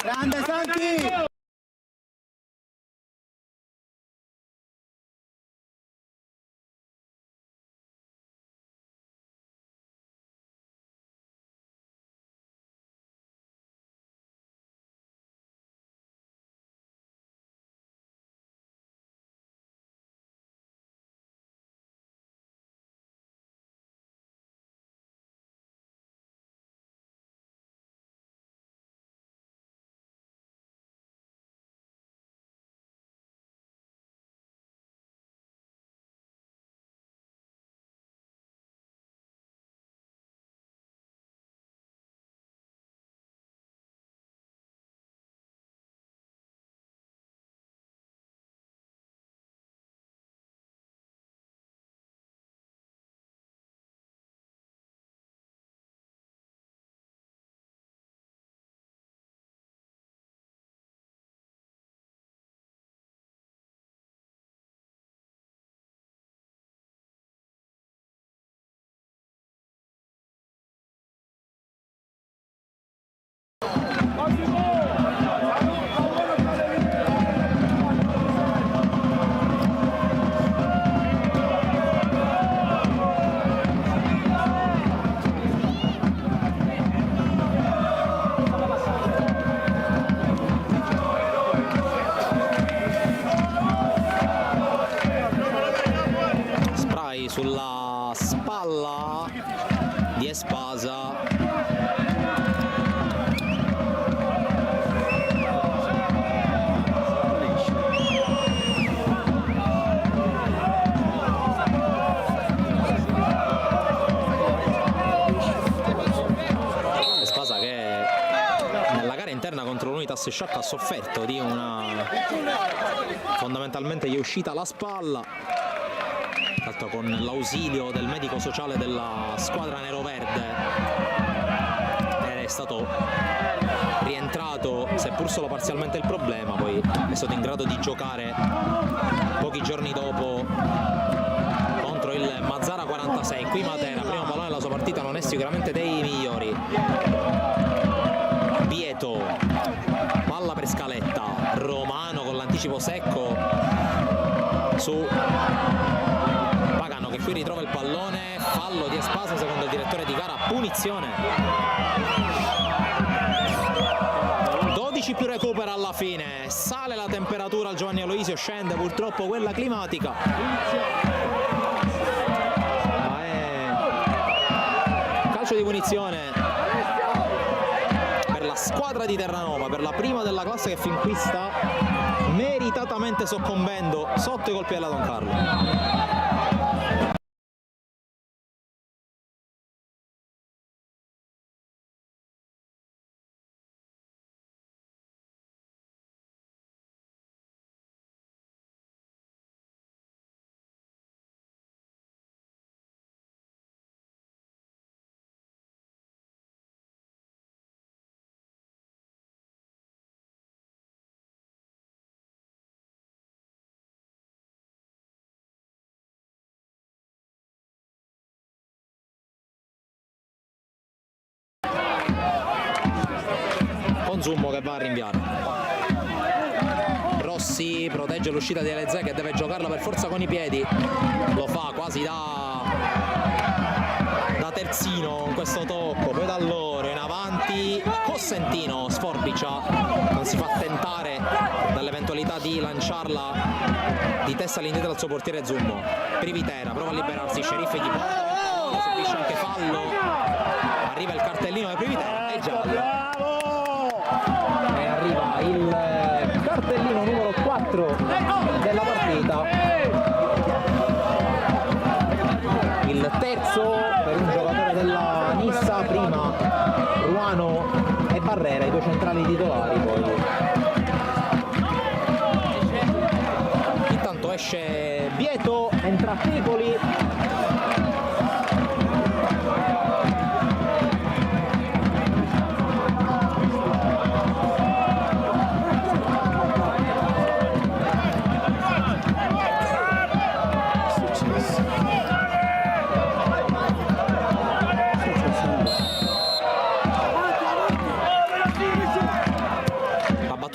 Speaker 4: Grande Santi!
Speaker 2: Sulla spalla di Espasa. Espasa che nella gara interna contro l'Unitas Sciacca ha sofferto di una, fondamentalmente gli è uscita la spalla, tanto con l'ausilio del medico sociale della squadra neroverde è stato rientrato, seppur solo parzialmente, il problema, poi è stato in grado di giocare pochi giorni dopo contro il Mazzara 46. Qui Matera, primo pallone della sua partita, non è sicuramente dei migliori. Vieto, palla per Scaletta, Romano con l'anticipo secco su Pagano, che qui ritrova il pallone, fallo di Espasa secondo il direttore di gara, punizione. 12 più recupera alla fine, sale la temperatura al Giovanni Aloisio, scende purtroppo quella climatica. Ma è calcio di punizione per la squadra di Terranova, per la prima della classe che fin qui sta meritatamente soccombendo sotto i colpi della Don Carlo. Zummo che va a rinviare. Rossi protegge l'uscita di Elezè che deve giocarla per forza con i piedi, lo fa quasi da terzino con questo tocco, poi da loro in avanti Cossentino sforbicia, non si fa tentare dall'eventualità di lanciarla di testa all'indietro al suo portiere Zummo. Privitera prova a liberarsi, Sceriffo gli porta, subisce anche fallo, arriva il cartellino di Privitera e giallo. E arriva il cartellino numero 4 della partita, il terzo per un giocatore della Nissa, prima Ruano e Barrera, i due centrali titolari, poi esce Bieto, entra Tripoli.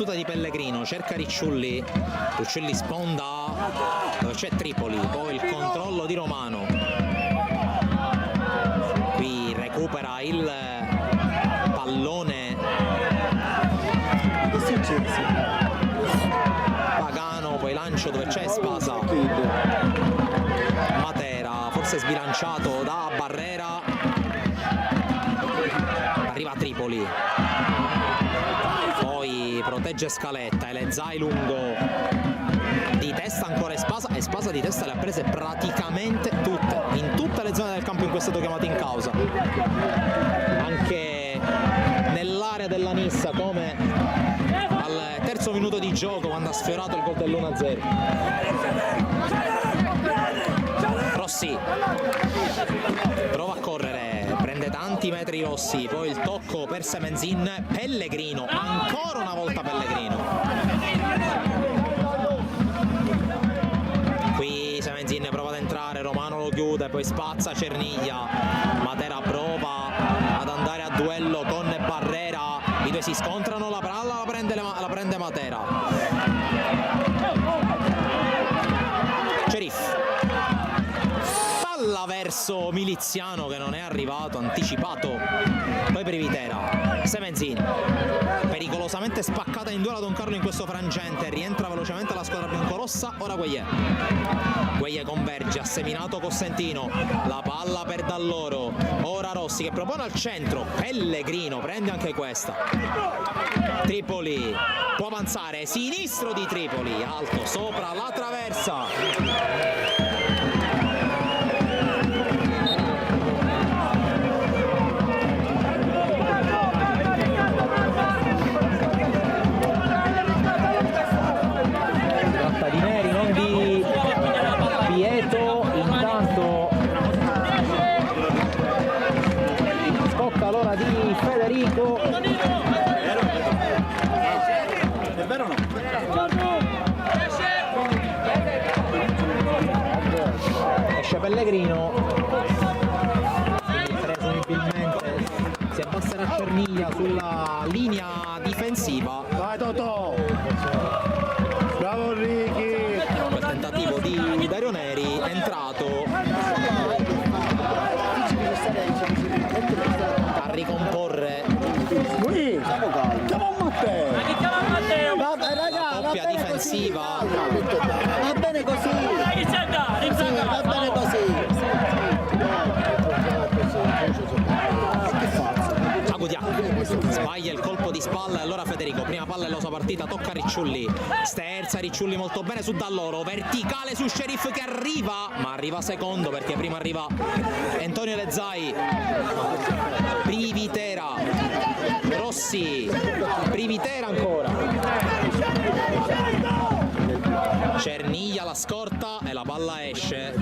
Speaker 2: Di Pellegrino, cerca Ricciulli sponda dove c'è Tripoli, poi il controllo di Romano, qui recupera il pallone Pagano, poi lancio dove c'è Spasa, Matera forse sbilanciato da Barrera, arriva Tripoli, protegge Scaletta, Elezai lungo, di testa ancora e Spasa di testa le ha prese praticamente tutte, in tutte le zone del campo in cui è stato chiamato in causa, anche nell'area della Nissa, come al terzo minuto di gioco quando ha sfiorato il gol dell'1-0. Rossi prova a correre, prende tanti metri Rossi, poi il tocco per Semenzin, Pellegrino, ancora una volta Pellegrino, qui Semenzin prova ad entrare, Romano lo chiude, poi spazza Cerniglia, Matera prova ad andare a duello con Barrera, i due si scontrano, la palla la prende Matera, Cerif, palla verso Miliziano che non è arrivato, anticipato, poi Privitera, Semenzin, pericolosamente spaccata in due la Don Carlo in questo frangente, rientra velocemente la squadra biancorossa, ora Gueye converge, ha seminato Costantino, la palla per Dall'Oro, ora Rossi che propone al centro, Pellegrino prende anche questa, Tripoli può avanzare, sinistro di Tripoli, alto sopra la traversa, di Neri, non di Bieto, intanto scocca l'ora di Federico,
Speaker 4: È vero o no?
Speaker 2: esce Pellegrino, quindi presumibilmente si abbasserà Cerniglia sulla linea difensiva.
Speaker 4: Vai Totò! Bravo Ricky!
Speaker 2: Quel tentativo di Dario Neri è entrato a ricomporre
Speaker 4: Qui! Chiamo Matteo!
Speaker 2: la coppia difensiva.
Speaker 4: Va bene così! Va bene così!
Speaker 2: Sbaglia il colpo di spalla e allora Federico, prima palla e losa partita, tocca Ricciulli, sterza Ricciulli molto bene su Dall'Oro, verticale su Sheriff che arriva, ma arriva secondo perché prima arriva Antonio Elezai, Privitera, Rossi, Privitera ancora, Cerniglia la scorta e la palla esce.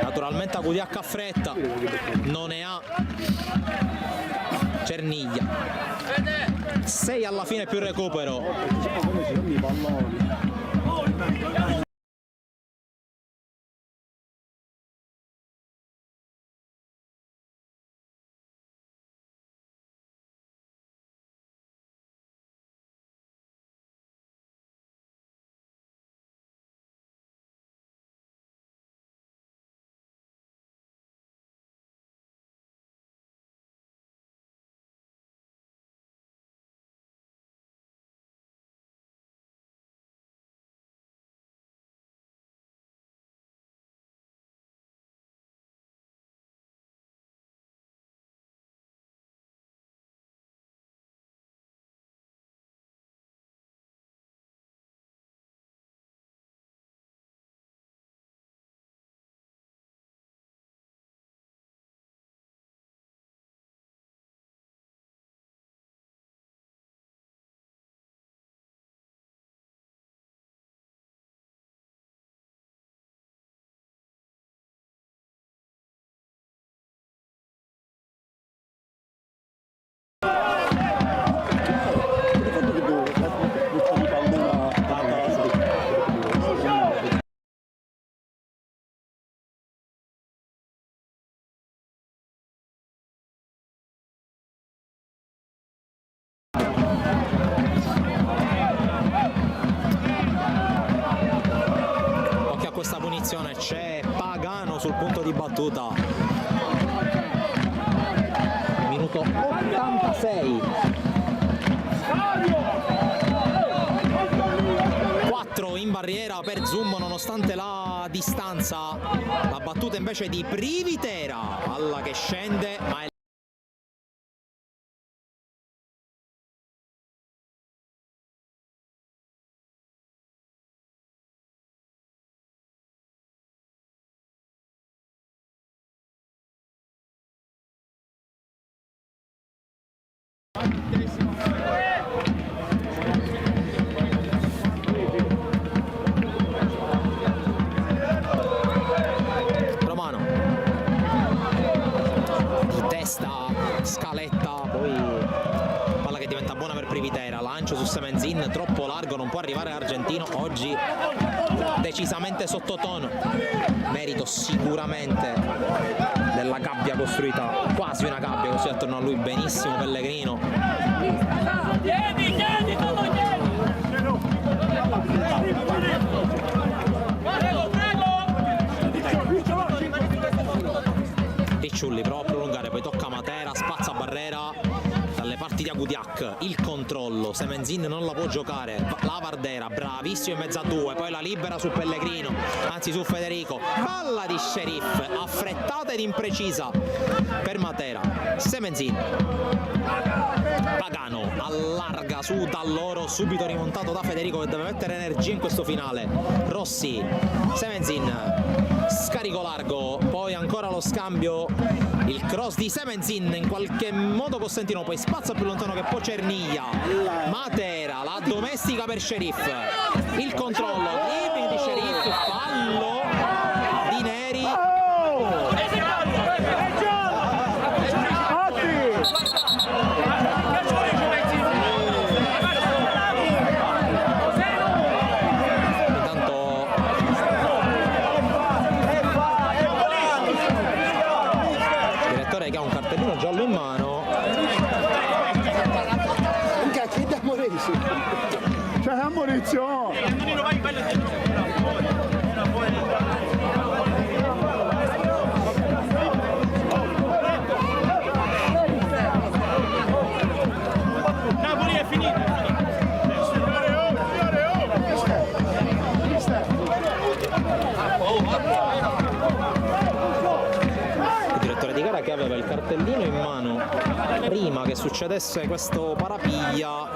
Speaker 2: Naturalmente Agudiac a fretta, non ne ha Cerniglia, 6 alla fine più recupero. di battuta. Minuto 86. 4 in barriera per Zummo nonostante la distanza. La battuta invece di Privitera, palla che scende ma è Romano di testa, scaletta, poi palla che diventa buona per Privitera, lancio su Semenzin, troppo largo, non può arrivare l'argentino, oggi decisamente sottotono, merito sicuramente della gabbia costruita, quasi una gabbia costruita attorno a lui, benissimo Pellegrino. Ricciulli prova a prolungare, poi tocca Matera, spazza Barrera dalle parti di Agudiak, il controllo, Semenzin non la può giocare, la Vardera bravissimo in mezzo a due, poi la libera su Pellegrino, anzi su Federico, palla di Sheriff, affrettata ed imprecisa per Matera, Semenzin, Pagano allarga su da loro, subito rimontato da Federico che deve mettere energia in questo finale, Rossi, Semenzin, scarico largo, poi ancora lo scambio, il cross di Semenzin in qualche modo Costantino, poi spazza più lontano che può Cerniglia, Matera la domestica per Sheriff, il controllo, dribbling di Sheriff, fallo di Neri. Che ha un cartellino giallo in mano.
Speaker 4: Che da Maurizio. C'è da Maurizio.
Speaker 3: Napoli è finito.
Speaker 2: Che aveva il cartellino in mano prima che succedesse questo parapiglia,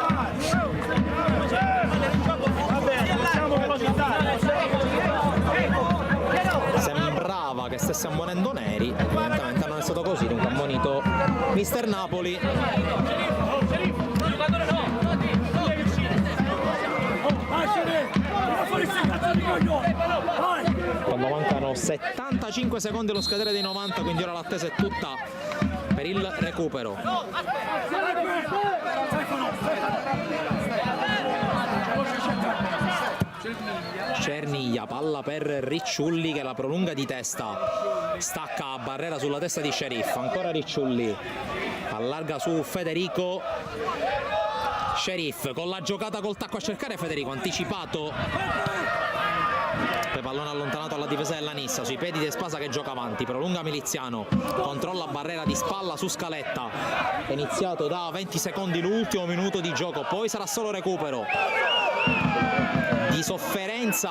Speaker 2: sembrava che stesse ammonendo Neri, evidentemente non è stato così, dunque ammonito mister Napoli. Quando mancano 75 secondi allo scadere dei 90, quindi ora l'attesa è tutta per il recupero. Cerniglia, palla per Ricciulli che la prolunga di testa, stacca Barrera sulla testa di Sheriff, ancora Ricciulli, allarga su Federico, Sheriff con la giocata col tacco a cercare Federico, anticipato, poi pallone allontanato alla difesa della Nissa, sui piedi di Espasa che gioca avanti, prolunga Miliziano, controlla Barrera di spalla su Scaletta, è iniziato da 20 secondi l'ultimo minuto di gioco, poi sarà solo recupero. Di sofferenza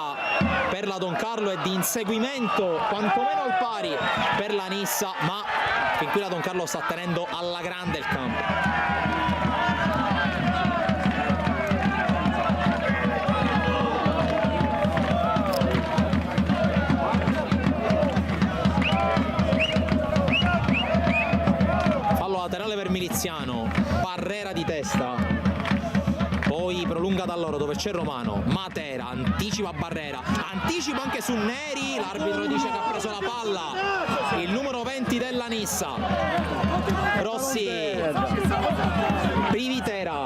Speaker 2: per la Don Carlo e di inseguimento quantomeno al pari per la Nissa, ma fin qui la Don Carlo sta tenendo alla grande il campo. Laterale per Miliziano, Barrera di testa, poi prolunga da loro dove c'è Romano, Matera anticipa Barrera, anticipa anche su Neri, l'arbitro dice che ha preso la palla il numero 20 della Nissa, Rossi, Privitera,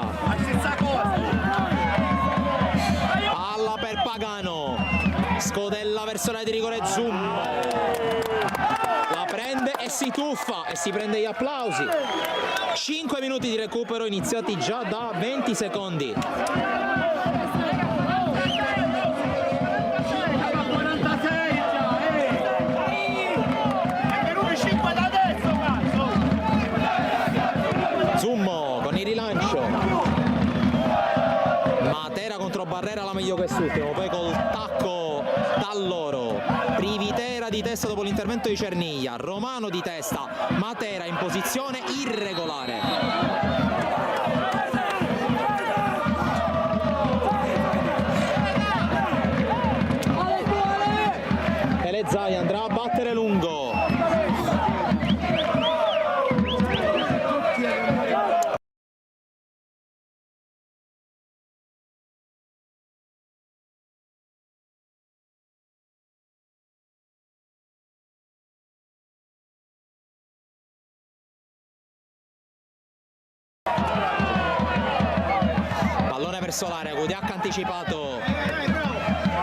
Speaker 2: palla per Pagano, scodella verso l'area di rigore Zummo, la prende e si tuffa e si prende gli applausi. 5 minuti di recupero iniziati già da 20 secondi. Parrera la meglio quest'ultimo, poi col tacco Dall'Oro, Privitera di testa dopo l'intervento di Cerniglia, Romano di testa, Matera in posizione irregolare. Zai andrà a battere lungo. Pallone verso l'area, Gudiacca anticipato,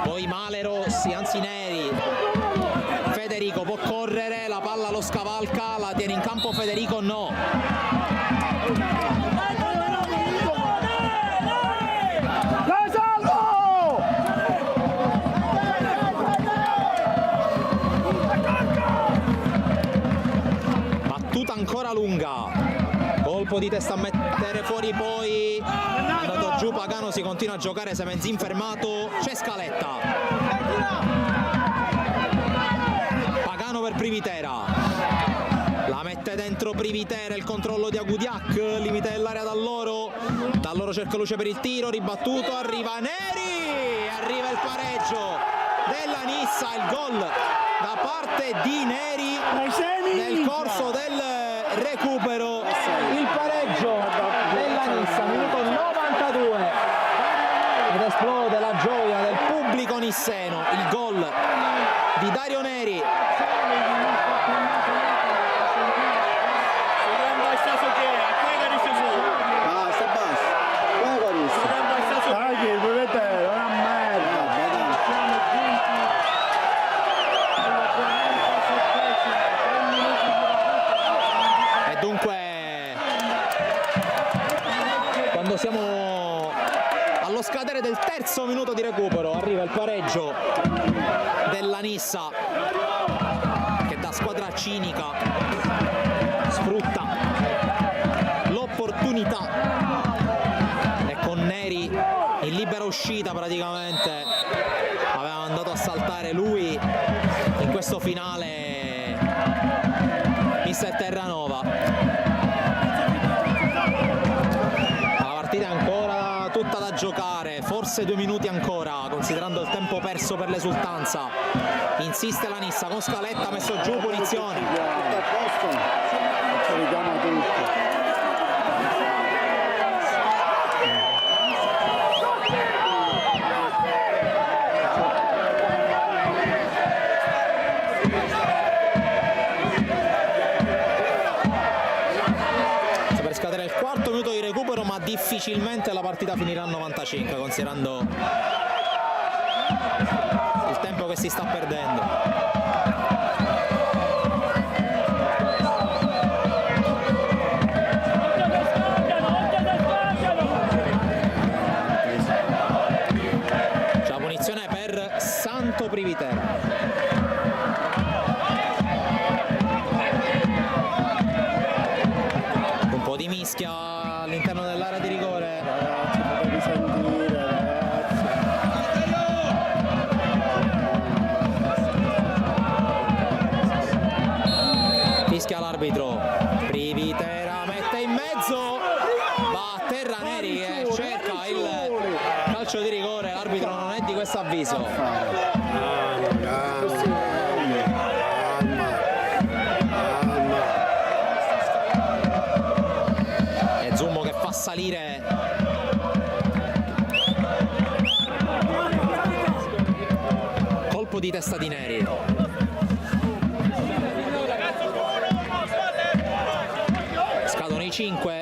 Speaker 2: poi Malerossi, anzi Neri. Federico può correre, la palla lo scavalca, la tiene in campo Federico, no. Battuta ancora lunga, colpo di testa a mettere fuori, poi è andato giù Pagano, si continua a giocare, Semenzin fermato, c'è Scaletta. Per Privitera, la mette dentro Privitera, il controllo di Agudiac, limite dell'area Dall'Oro cerca luce per il tiro, ribattuto, arriva Neri, arriva il pareggio della Nissa, il gol da parte di Neri nel corso del recupero, il pareggio della Nissa, minuto 92, ed esplode la gioia del pubblico nisseno, il gol di Dario Neri. E dunque, quando siamo allo scadere del terzo minuto di recupero, arriva il pareggio della Nissa, che da squadra cinica sfrutta l'opportunità, e con Neri in libera uscita praticamente aveva andato a saltare lui in questo finale mister Terranova. La partita è ancora tutta da giocare, forse 2 minuti ancora, considerando il tempo perso per l'esultanza. Insiste la Nissa con Scaletta, messo giù, punizione. Il quarto minuto di recupero, ma difficilmente la partita finirà a 95, considerando il tempo che si sta perdendo. C'è la punizione per Santo Privitera. Di mischia all'interno dell'area di rigore. Fischia l'arbitro, Privitera mette in mezzo, va a terra Neri che cerca il calcio di rigore, l'arbitro non è di questo avviso. Salire colpo di testa di Neri, scadono i 5.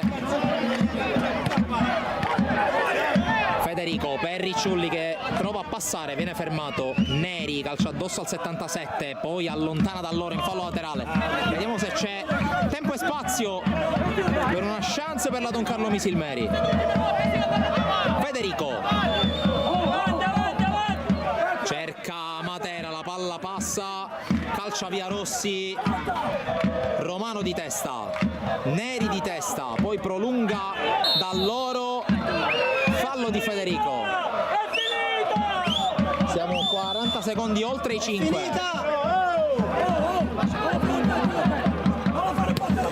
Speaker 2: Federico per Ricciulli che prova a passare, viene fermato. Neri calcia addosso al 77, poi allontana Dall'Oro in fallo laterale. Vediamo se c'è tempo e spazio per una chance per la Don Carlo Misilmeri. Federico cerca Matera, la palla passa, calcia via Rossi, Romano di testa, Neri di testa, poi prolunga Dall'Oro, fallo di Federico. 40 secondi oltre i 5.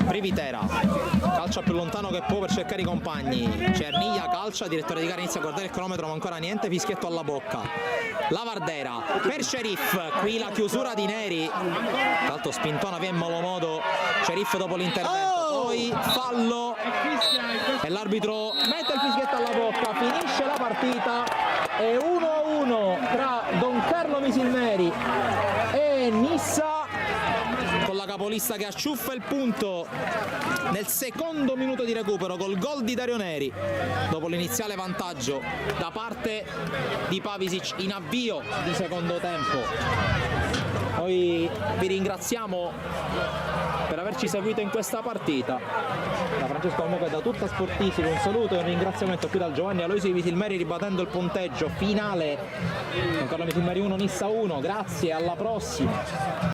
Speaker 2: Privitera calcia più lontano che può per cercare i compagni. Cerniglia calcia, direttore di gara inizia a guardare il cronometro, ma ancora niente, fischietto alla bocca. Lavardera per Sheriff, qui la chiusura di Neri, tanto spintona via in malo modo Sheriff dopo l'intervento, poi fallo e l'arbitro mette il fischietto alla bocca. Finisce la partita, è 1-1 tra Don Carlo Misilmeri e Nissa, con la capolista che acciuffa il punto nel secondo minuto di recupero col gol di Dario Neri dopo l'iniziale vantaggio da parte di Pavisic in avvio di secondo tempo. Noi vi ringraziamo per averci seguito in questa partita. Da Francesco Cammuca e da tutta Sportissimo un saluto e un ringraziamento qui dal Giovanni Aloisio Misilmeri, ribattendo il punteggio finale con Carlo Misilmeri 1 Nissa 1. Grazie, alla prossima.